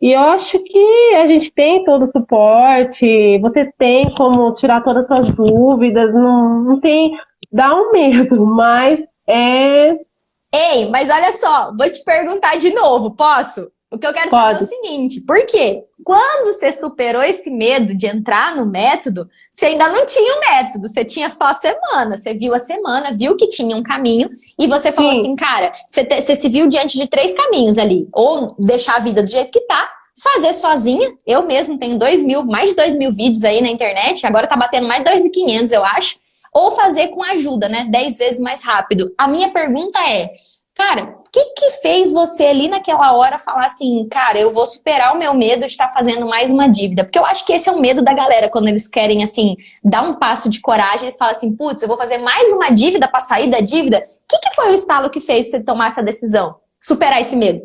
E eu acho que a gente tem todo o suporte, você tem como tirar todas as suas dúvidas, não tem, dá um medo, mas Ei, mas olha só, vou te perguntar de novo, posso? O que eu quero saber é o seguinte, por quê? Quando você superou esse medo de entrar no método, você ainda não tinha o método, você tinha só a semana, você viu a semana, viu que tinha um caminho, e você falou assim, cara, você se viu diante de 3 caminhos ali, ou deixar a vida do jeito que tá, fazer sozinha, eu mesmo tenho mais de 2.000 vídeos aí na internet, agora tá batendo mais de 2.500, eu acho, ou fazer com ajuda, né, 10 vezes mais rápido. A minha pergunta é, cara, o que fez você ali naquela hora falar assim, cara, eu vou superar o meu medo de estar fazendo mais uma dívida? Porque eu acho que esse é o medo da galera, quando eles querem, assim, dar um passo de coragem, eles falam assim, putz, eu vou fazer mais uma dívida para sair da dívida? O que foi o estalo que fez você tomar essa decisão? Superar esse medo?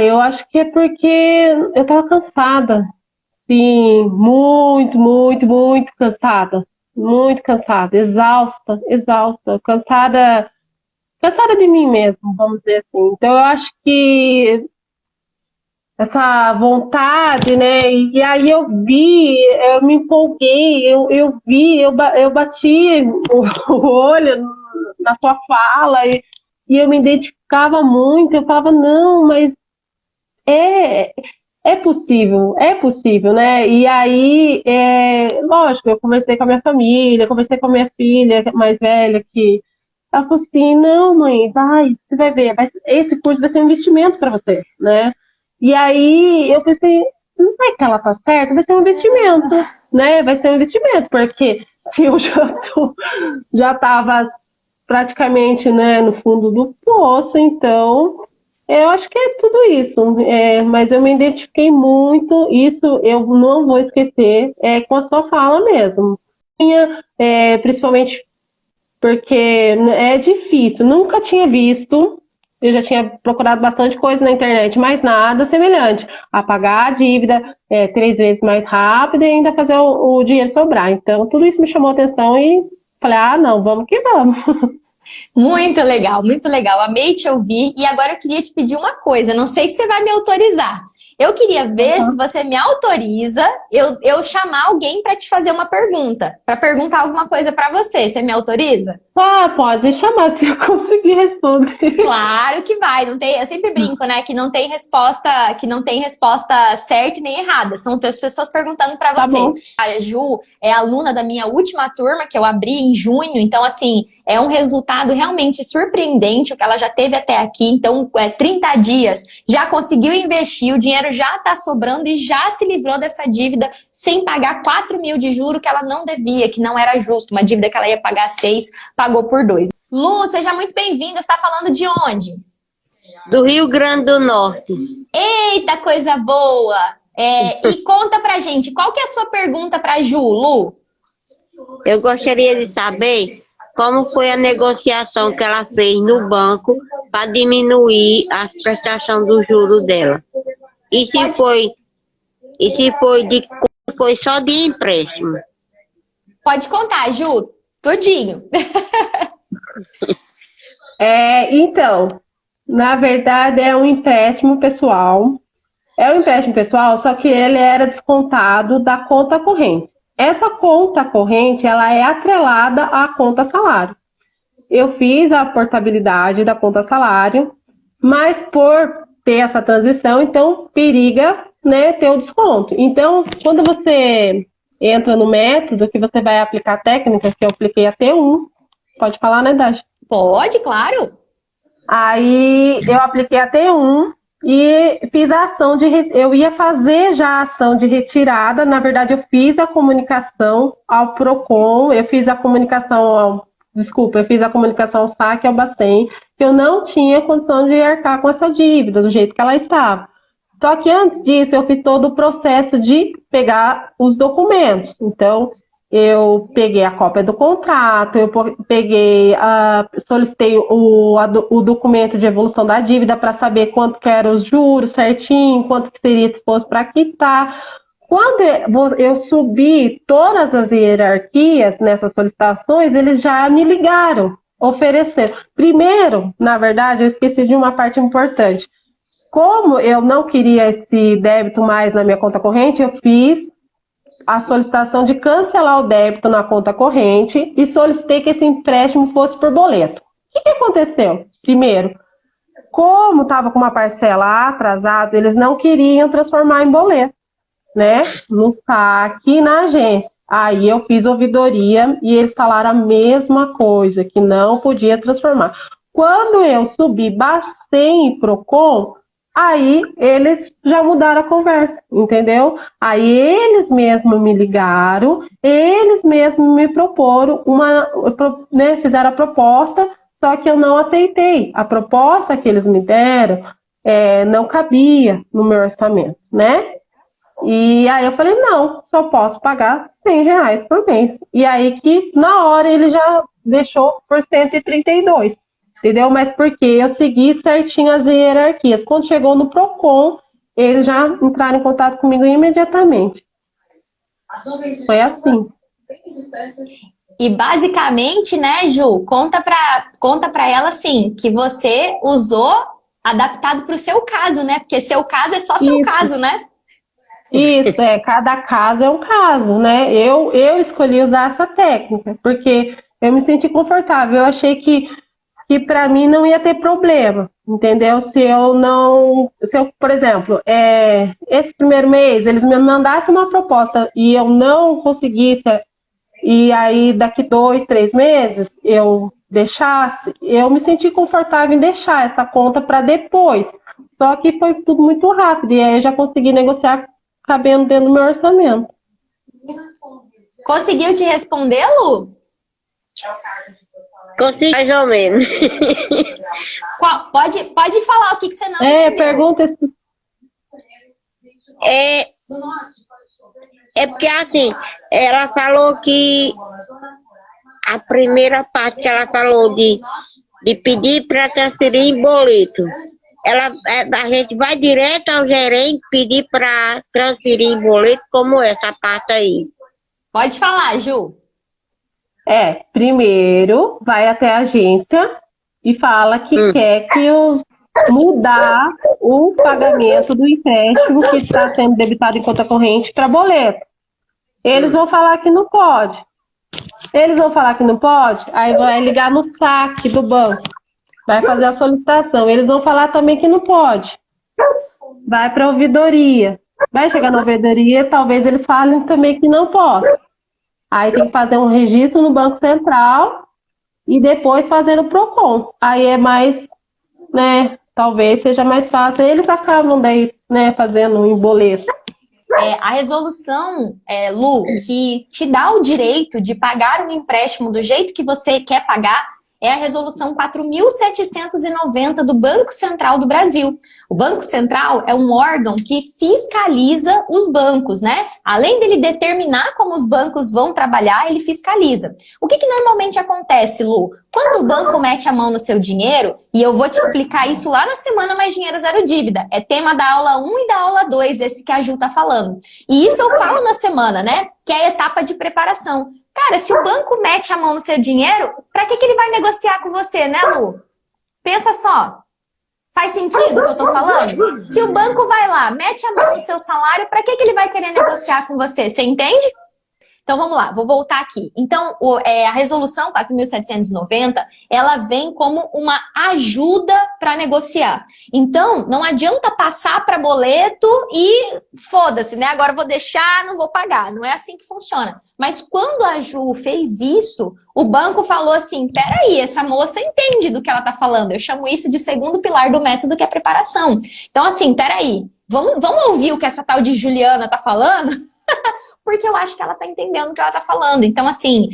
Eu acho que é porque eu tava cansada. Sim, muito, muito, muito cansada. Muito cansada, exausta, cansada de mim mesmo, vamos dizer assim. Então eu acho que essa vontade, né? E aí eu me empolguei, eu bati o olho na sua fala e eu me identificava muito. Eu falava, não, mas é, é possível, né? E aí, lógico, eu conversei com a minha família, conversei com a minha filha mais velha, que ela falou assim, não, mãe, você vai ver, esse curso vai ser um investimento para você, né? E aí eu pensei, não é que ela tá certa, vai ser um investimento, né? Vai ser um investimento, porque se eu já estava praticamente, né, no fundo do poço, então eu acho que é tudo isso. Mas eu me identifiquei muito, isso eu não vou esquecer, com a sua fala mesmo. Principalmente porque é difícil, nunca tinha visto, eu já tinha procurado bastante coisa na internet, mas nada semelhante a pagar a dívida 3 vezes mais rápido e ainda fazer o dinheiro sobrar. Então, tudo isso me chamou a atenção e falei, não, vamos que vamos. Muito legal, muito legal. Amei te ouvir. E agora eu queria te pedir uma coisa, não sei se você vai me autorizar. Eu queria ver se você me autoriza eu chamar alguém para te fazer uma pergunta, para perguntar alguma coisa para você. Você me autoriza? Pode chamar se eu conseguir responder. Claro que vai. Não tem, eu sempre brinco, né, que não tem resposta certa e nem errada. São as pessoas perguntando para você. Bom. A Ju é aluna da minha última turma que eu abri em junho, então assim, é um resultado realmente surpreendente o que ela já teve até aqui. Então, 30 dias, já conseguiu investir, o dinheiro já está sobrando e já se livrou dessa dívida sem pagar 4.000 de juro que ela não devia, que não era justo, uma dívida que ela ia pagar 6, pagou por 2. Lu, seja muito bem-vinda. Você está falando de onde? Do Rio Grande do Norte. Eita, coisa boa! E conta pra gente, qual que é a sua pergunta pra Ju, Lu? Eu gostaria de saber como foi a negociação que ela fez no banco para diminuir a prestação do juro dela. E se foi, foi só de empréstimo. Pode contar, Ju, tudinho. Então, na verdade é um empréstimo pessoal. É um empréstimo pessoal, só que ele era descontado da conta corrente. Essa conta corrente, ela é atrelada à conta salário. Eu fiz a portabilidade da conta salário, mas por ter essa transição, então periga, né, ter o desconto. Então, quando você entra no método que você vai aplicar a técnica, que eu apliquei a T1, pode falar, né, Dash? Pode, claro. Aí eu apliquei a T1 e fiz a ação eu ia fazer já a ação de retirada. Na verdade, eu fiz a comunicação ao Procon, eu fiz a comunicação ao SAC, ao Bacen, que eu não tinha condição de arcar com essa dívida do jeito que ela estava. Só que antes disso, eu fiz todo o processo de pegar os documentos. Então, eu peguei a cópia do contrato, eu solicitei o documento de evolução da dívida para saber quanto que eram os juros certinho, quanto que seria se fosse para quitar. Quando eu subi todas as hierarquias nessas solicitações, eles já me ligaram, ofereceram. Primeiro, na verdade, eu esqueci de uma parte importante. Como eu não queria esse débito mais na minha conta corrente, eu fiz a solicitação de cancelar o débito na conta corrente e solicitei que esse empréstimo fosse por boleto. O que aconteceu? Primeiro, como estava com uma parcela atrasada, eles não queriam transformar em boleto, né? No saque, na agência. Aí eu fiz ouvidoria e eles falaram a mesma coisa, que não podia transformar. Quando eu subi Bacen e Procon, aí eles já mudaram a conversa, entendeu? Aí eles mesmos me ligaram, eles mesmos me proporam fizeram a proposta, só que eu não aceitei. A proposta que eles me deram não cabia no meu orçamento, né? E aí eu falei, não, só posso pagar R$100 por mês. E aí que na hora ele já deixou por 132. Entendeu? Mas porque eu segui certinho as hierarquias. Quando chegou no Procon, eles já entraram em contato comigo imediatamente. Foi assim. E basicamente, né, Ju, conta pra ela, assim, que você usou adaptado pro seu caso, né? Porque seu caso é só seu caso, né? Isso, cada caso é um caso, né? Eu escolhi usar essa técnica, porque eu me senti confortável. Eu achei que para mim não ia ter problema, entendeu? Se eu, por exemplo, esse primeiro mês eles me mandassem uma proposta e eu não conseguisse, e aí daqui 2, 3 meses eu deixasse, eu me senti confortável em deixar essa conta para depois. Só que foi tudo muito rápido e aí eu já consegui negociar cabendo dentro do meu orçamento. Conseguiu te responder, Lu? Consegui mais ou menos. Pode falar o que você não entendeu. Pergunta se... Porque assim, ela falou que a primeira parte que ela falou de pedir para transferir em boleto. A gente vai direto ao gerente pedir para transferir em boleto, como essa parte aí. Pode falar, Ju. Primeiro vai até a agência e fala que quer que mudar o pagamento do empréstimo que está sendo debitado em conta corrente para boleto. Eles vão falar que não pode. Aí vai ligar no saque do banco. Vai fazer a solicitação. Eles vão falar também que não pode. Vai para a ouvidoria. Vai chegar na ouvidoria, talvez eles falem também que não possa. Aí tem que fazer um registro no Banco Central e depois fazer no Procon. Aí é mais, né, talvez seja mais fácil. Eles acabam daí, né, fazendo em boleto. A resolução, Lu, que te dá o direito de pagar um empréstimo do jeito que você quer pagar, é a Resolução 4.790 do Banco Central do Brasil. O Banco Central é um órgão que fiscaliza os bancos, né? Além dele determinar como os bancos vão trabalhar, ele fiscaliza. O que normalmente acontece, Lu? Quando o banco mete a mão no seu dinheiro, e eu vou te explicar isso lá na semana Mais Dinheiro Zero Dívida, é tema da aula 1 e da aula 2, esse que a Ju tá falando. E isso eu falo na semana, né? Que é a etapa de preparação. Cara, se o banco mete a mão no seu dinheiro, pra que ele vai negociar com você, né, Lu? Pensa só. Faz sentido o que eu tô falando? Se o banco vai lá, mete a mão no seu salário, pra que ele vai querer negociar com você? Você entende? Então, vamos lá, vou voltar aqui. Então, a resolução 4.790, ela vem como uma ajuda para negociar. Então, não adianta passar para boleto e foda-se, né? Agora eu vou deixar, não vou pagar. Não é assim que funciona. Mas quando a Ju fez isso, o banco falou assim, peraí, essa moça entende do que ela tá falando. Eu chamo isso de segundo pilar do método, que é a preparação. Então, assim, peraí, vamos ouvir o que essa tal de Juliana tá falando? Porque eu acho que ela está entendendo o que ela está falando. Então, assim,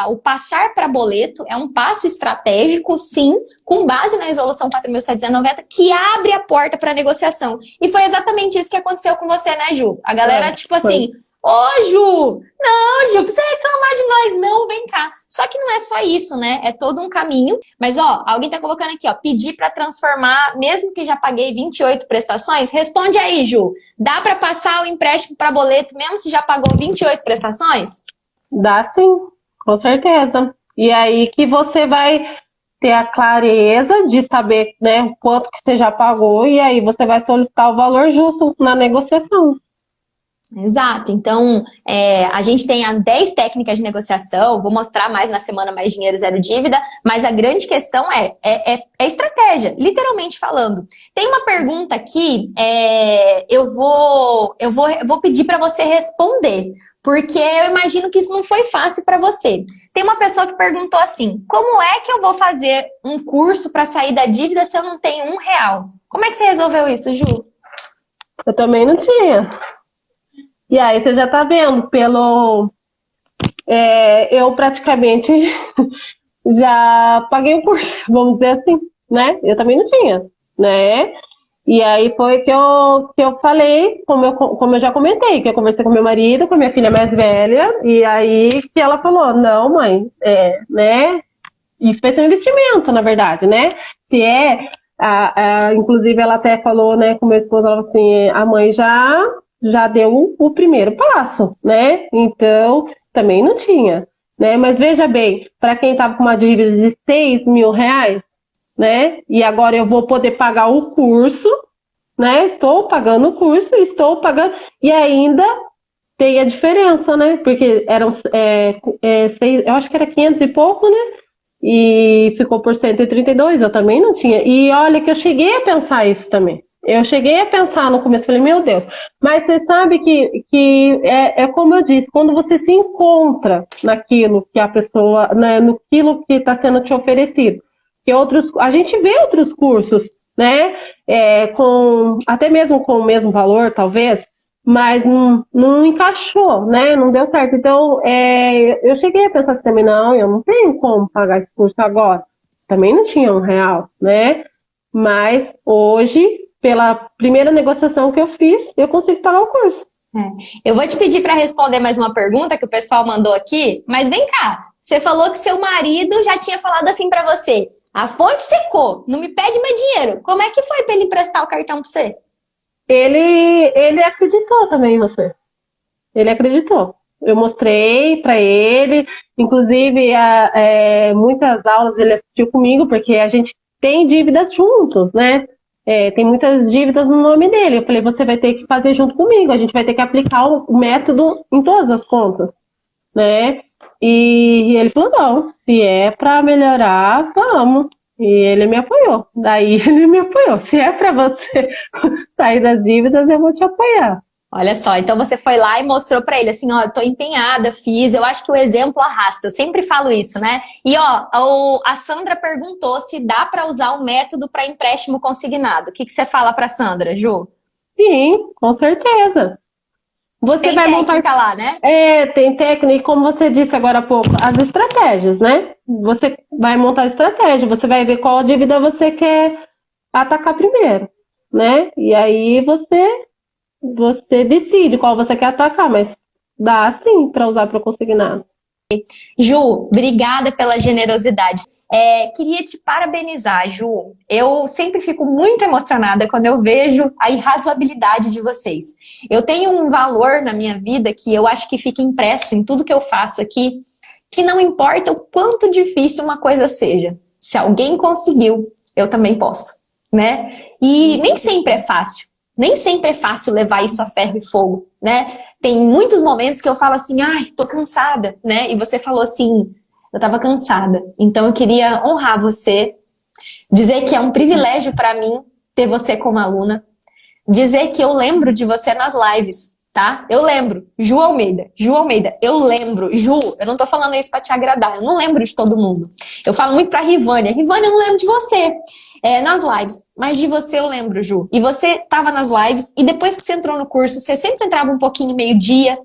o passar para boleto é um passo estratégico, sim, com base na resolução 4.790, que abre a porta para negociação. E foi exatamente isso que aconteceu com você, né, Ju? A galera, tipo assim, ô, Ju, não, Ju, precisa reclamar de nós, não, vem cá. Só que não é só isso, né? É todo um caminho. Mas, ó, alguém tá colocando aqui, ó, pedir para transformar, mesmo que já paguei 28 prestações? Responde aí, Ju. Dá para passar o empréstimo para boleto, mesmo se já pagou 28 prestações? Dá sim, com certeza. E aí que você vai ter a clareza de saber, né, quanto que você já pagou, e aí você vai solicitar o valor justo na negociação. Exato, então a gente tem as 10 técnicas de negociação, vou mostrar mais na semana Mais Dinheiro Zero Dívida, mas a grande questão é estratégia, literalmente falando. Tem uma pergunta aqui, eu vou pedir para você responder, porque eu imagino que isso não foi fácil para você. Tem uma pessoa que perguntou assim, como é que eu vou fazer um curso para sair da dívida se eu não tenho R$1? Como é que você resolveu isso, Ju? Eu também não tinha. E aí você já tá vendo, eu praticamente já paguei o curso, vamos dizer assim, né? Eu também não tinha, né? E aí foi que eu falei, como eu já comentei, que eu conversei com meu marido, com a minha filha mais velha, e aí que ela falou, não, mãe, né? Isso vai ser um investimento, na verdade, né? Se inclusive ela até falou, né, com meu esposo, ela falou assim, a mãe já deu o primeiro passo, né? Então, também não tinha, né? Mas veja bem, para quem estava com uma dívida de R$6.000, né? E agora eu vou poder pagar o curso, né? Estou pagando o curso, e ainda tem a diferença, né? Porque eram, eu acho que era 500 e pouco, né? E ficou por 132, eu também não tinha. E olha que eu cheguei a pensar isso também. Eu cheguei a pensar no começo, falei, meu Deus, mas você sabe que é como eu disse, quando você se encontra naquilo que a pessoa, né, naquilo que está sendo te oferecido, que a gente vê outros cursos, né, até mesmo com o mesmo valor, talvez, mas não encaixou, né, não deu certo. Então, eu cheguei a pensar assim também, não, eu não tenho como pagar esse curso agora. Também não tinha R$1, né, mas hoje, pela primeira negociação que eu fiz, eu consigo pagar o curso. Eu vou te pedir para responder mais uma pergunta que o pessoal mandou aqui, mas vem cá, você falou que seu marido já tinha falado assim para você, a fonte secou, não me pede mais dinheiro. Como é que foi para ele emprestar o cartão para você? Ele acreditou também em você. Ele acreditou. Eu mostrei para ele, inclusive muitas aulas ele assistiu comigo, porque a gente tem dívidas juntos, né? Tem muitas dívidas no nome dele. Eu falei, você vai ter que fazer junto comigo, a gente vai ter que aplicar o método em todas as contas, né? E ele falou, não, se é para melhorar, vamos. E ele me apoiou. Daí ele me apoiou. Se é para você sair das dívidas, eu vou te apoiar. Olha só, então você foi lá e mostrou pra ele assim, ó, eu tô empenhada, fiz, eu acho que o exemplo arrasta, eu sempre falo isso, né? E ó, a Sandra perguntou se dá pra usar o método para empréstimo consignado. O que você fala pra Sandra, Ju? Sim, com certeza. Você Tem vai montar. técnica lá, né? Tem técnica, e como você disse agora há pouco, as estratégias, né? Você vai montar a estratégia, você vai ver qual dívida você quer atacar primeiro, né? E aí você decide qual você quer atacar, mas dá sim para usar para consignar. Ju, obrigada pela generosidade. Queria te parabenizar, Ju. Eu sempre fico muito emocionada quando eu vejo a irrazoabilidade de vocês. Eu tenho um valor na minha vida que eu acho que fica impresso em tudo que eu faço aqui, que não importa o quanto difícil uma coisa seja. Se alguém conseguiu, eu também posso, né? E nem sempre é fácil. Nem sempre é fácil levar isso a ferro e fogo, né? Tem muitos momentos que eu falo assim, ai, tô cansada, né? E você falou assim, eu tava cansada. Então eu queria honrar você, dizer que é um privilégio para mim ter você como aluna, dizer que eu lembro de você nas lives, tá? Eu lembro, Ju Almeida, eu lembro, Ju, eu não tô falando isso pra te agradar, eu não lembro de todo mundo. Eu falo muito pra Rivânia, eu não lembro de você. Nas lives, mas de você eu lembro, Ju. E você tava nas lives, e depois que você entrou no curso, você sempre entrava um pouquinho meio-dia,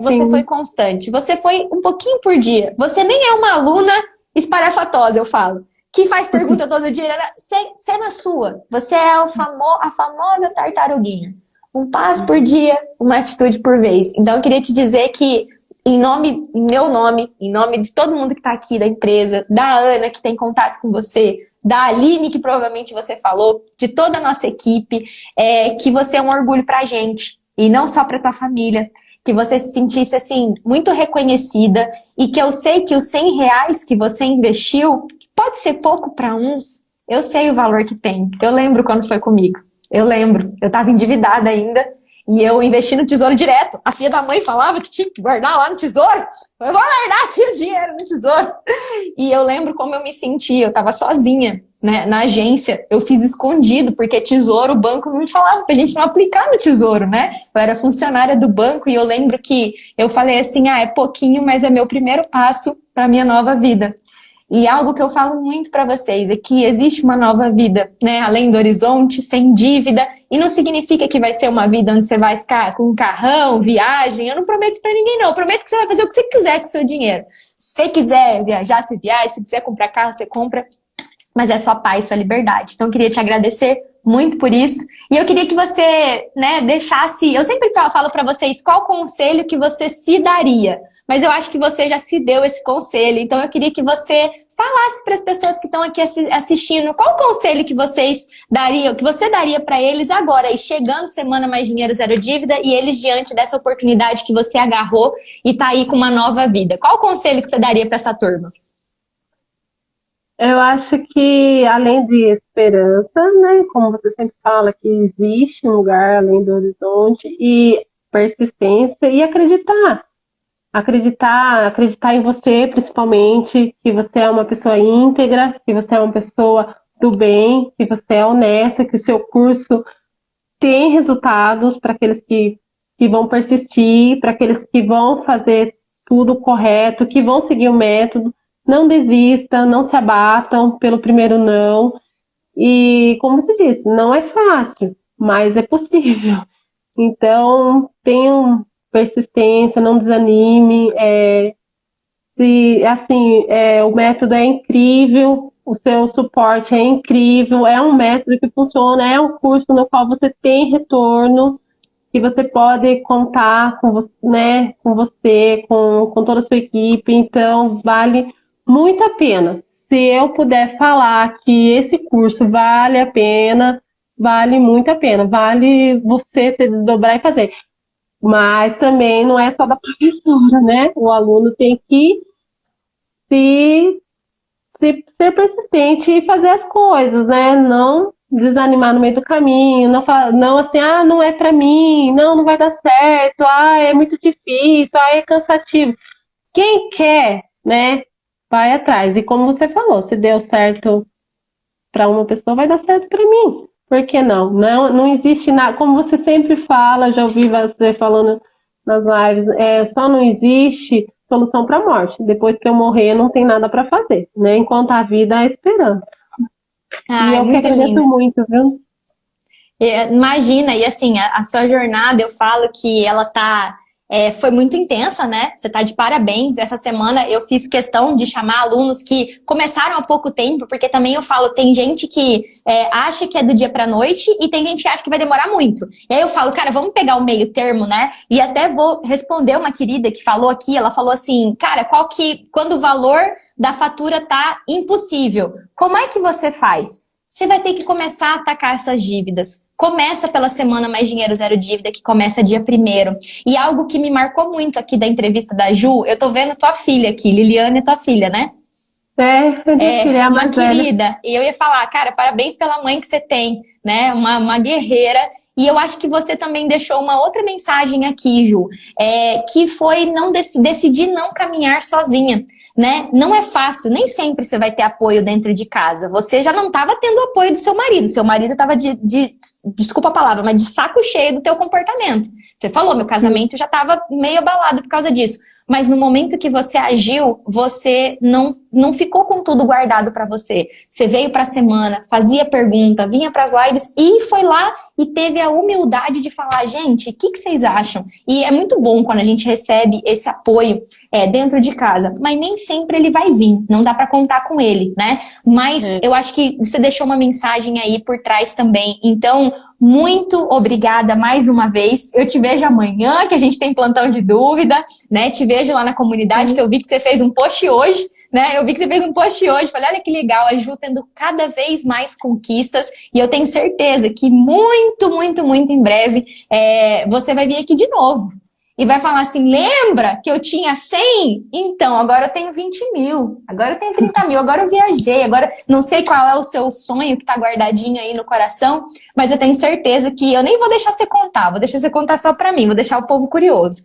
você Sim. foi constante, você foi um pouquinho por dia. Você nem é uma aluna espalhafatosa, eu falo, que faz pergunta todo dia. Você é na sua, você é a famosa tartaruguinha. Um passo por dia, uma atitude por vez. Então eu queria te dizer que, em meu nome, em nome de todo mundo que está aqui da empresa, da Ana, que tem contato com você, da Aline, que provavelmente você falou, de toda a nossa equipe, que você é um orgulho pra gente, e não só pra tua família, que você se sentisse, assim, muito reconhecida, e que eu sei que os R$ 100 que você investiu, que pode ser pouco pra uns, eu sei o valor que tem. Eu lembro quando foi comigo. Eu lembro. Eu tava endividada ainda, e eu investi no Tesouro Direto. A filha da mãe falava que tinha que guardar lá no Tesouro. Eu vou guardar aqui o dinheiro no Tesouro. E eu lembro como eu me sentia. Eu tava sozinha, né, na agência. Eu fiz escondido, porque Tesouro, o banco não me falava pra gente não aplicar no Tesouro, né? Eu era funcionária do banco e eu lembro que eu falei assim, é pouquinho, mas é meu primeiro passo pra minha nova vida. E algo que eu falo muito para vocês é que existe uma nova vida, né? Além do horizonte, sem dívida. E não significa que vai ser uma vida onde você vai ficar com um carrão, viagem. Eu não prometo isso para ninguém, não. Eu prometo que você vai fazer o que você quiser com o seu dinheiro. Se você quiser viajar, você viaja. Se quiser comprar carro, você compra. Mas é sua paz, sua liberdade. Então eu queria te agradecer muito por isso. E eu queria que você, né, deixasse... Eu sempre falo para vocês qual conselho que você se daria. Mas eu acho que você já se deu esse conselho. Então eu queria que você falasse para as pessoas que estão aqui assistindo qual conselho que vocês dariam, que você daria para eles agora, e chegando Semana Mais Dinheiro Zero Dívida, e eles diante dessa oportunidade que você agarrou e tá aí com uma nova vida. Qual conselho que você daria para essa turma? Eu acho que, além de esperança, né, como você sempre fala, que existe um lugar além do horizonte, e persistência e acreditar. Acreditar em você, principalmente, que você é uma pessoa íntegra, que você é uma pessoa do bem, que você é honesta, que o seu curso tem resultados para aqueles que vão persistir, para aqueles que vão fazer tudo correto, que vão seguir o método. Não desista, não se abatam pelo primeiro não. E, como você disse, não é fácil, mas é possível. Então, tenham persistência, não desanime. O método é incrível, o seu suporte é incrível, é um método que funciona, é um curso no qual você tem retorno, que você pode contar com você, né, com toda a sua equipe. Então, vale muito a pena. Se eu puder falar que esse curso vale a pena, vale muito a pena. Vale você se desdobrar e fazer. Mas também não é só da professora, né? O aluno tem que ser persistente e fazer as coisas, né? Não desanimar no meio do caminho, não assim, não é pra mim, não vai dar certo, é muito difícil, é cansativo. Quem quer, né? Vai atrás. E como você falou, se deu certo para uma pessoa, vai dar certo para mim. Por que não? Não existe nada. Como você sempre fala, já ouvi você falando nas lives, só não existe solução para a morte. Depois que eu morrer, não tem nada para fazer, né? Enquanto a vida, há esperança. E eu que agradeço muito, viu? Imagina, e assim, a sua jornada, eu falo que ela foi muito intensa, né? Você tá de parabéns. Essa semana eu fiz questão de chamar alunos que começaram há pouco tempo, porque também eu falo, tem gente que acha que é do dia pra noite e tem gente que acha que vai demorar muito. E aí eu falo, cara, vamos pegar o meio termo, né? E até vou responder uma querida que falou aqui, ela falou assim, cara, quando o valor da fatura tá impossível, como é que você faz? Você vai ter que começar a atacar essas dívidas. Começa pela semana Mais Dinheiro Zero Dívida, que começa dia 1º. E algo que me marcou muito aqui da entrevista da Ju, eu tô vendo tua filha aqui, Liliane é tua filha, né? Minha filha é a Uma mais velha. querida. E eu ia falar, cara, parabéns pela mãe que você tem, né? Uma guerreira. E eu acho que você também deixou uma outra mensagem aqui, Ju, que foi decidir não caminhar sozinha. Né? Não é fácil, nem sempre você vai ter apoio dentro de casa. Você já não estava tendo apoio do seu marido estava desculpa a palavra, mas de saco cheio do teu comportamento. Você falou, meu casamento já estava meio abalado por causa disso. Mas no momento que você agiu, você não ficou com tudo guardado para você. Você veio para a semana, fazia pergunta, vinha para as lives e foi lá e teve a humildade de falar, gente, o que vocês acham? E é muito bom quando a gente recebe esse apoio dentro de casa, mas nem sempre ele vai vir, não dá para contar com ele, né? Mas eu acho que você deixou uma mensagem aí por trás também. Então, muito obrigada mais uma vez. Eu te vejo amanhã, que a gente tem plantão de dúvida, né? Te vejo lá na comunidade, que eu vi que você fez um post hoje, né? Eu vi que você fez um post hoje. Falei, olha que legal, a Ju tendo cada vez mais conquistas. E eu tenho certeza que muito, muito, muito em breve você vai vir aqui de novo. E vai falar assim, lembra que eu tinha 100? Então, agora eu tenho 20 mil, agora eu tenho 30 mil, agora eu viajei, agora não sei qual é o seu sonho que tá guardadinho aí no coração, mas eu tenho certeza que eu nem vou deixar você contar, vou deixar você contar só pra mim, vou deixar o povo curioso.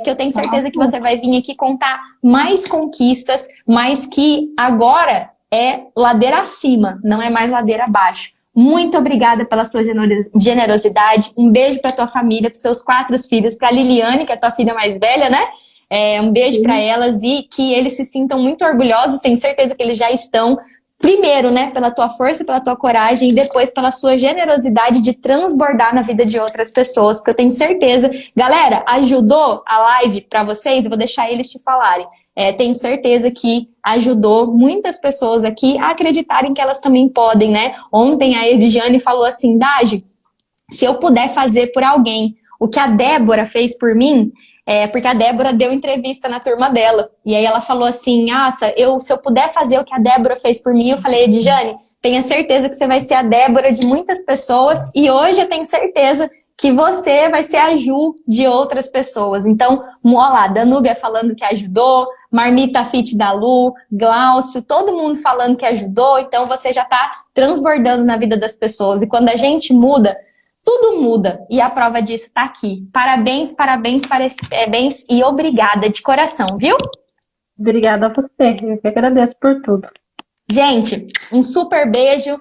Que eu tenho certeza que você vai vir aqui contar mais conquistas, mas que agora é ladeira acima, não é mais ladeira abaixo. Muito obrigada pela sua generosidade. Um beijo para tua família, para seus 4 filhos, para a Liliane, que é a tua filha mais velha, né? Um beijo para elas e que eles se sintam muito orgulhosos. Tenho certeza que eles já estão, primeiro, né, pela tua força, pela tua coragem e depois pela sua generosidade de transbordar na vida de outras pessoas, porque eu tenho certeza. Galera, ajudou a live para vocês? Eu vou deixar eles te falarem. Tenho certeza que ajudou muitas pessoas aqui a acreditarem que elas também podem, né? Ontem a Ediane falou assim, Dagi, se eu puder fazer por alguém o que a Débora fez por mim, porque a Débora deu entrevista na turma dela, e aí ela falou assim, nossa, se eu puder fazer o que a Débora fez por mim, eu falei, Ediane, tenha certeza que você vai ser a Débora de muitas pessoas, e hoje eu tenho certeza que você vai ser a Ju de outras pessoas. Então, olha lá, Danúbia falando que ajudou, Marmita Fit da Lu, Glaucio, todo mundo falando que ajudou, então você já está transbordando na vida das pessoas. E quando a gente muda, tudo muda. E a prova disso está aqui. Parabéns, parabéns, parabéns e obrigada de coração, viu? Obrigada a você, eu que agradeço por tudo. Gente, um super beijo.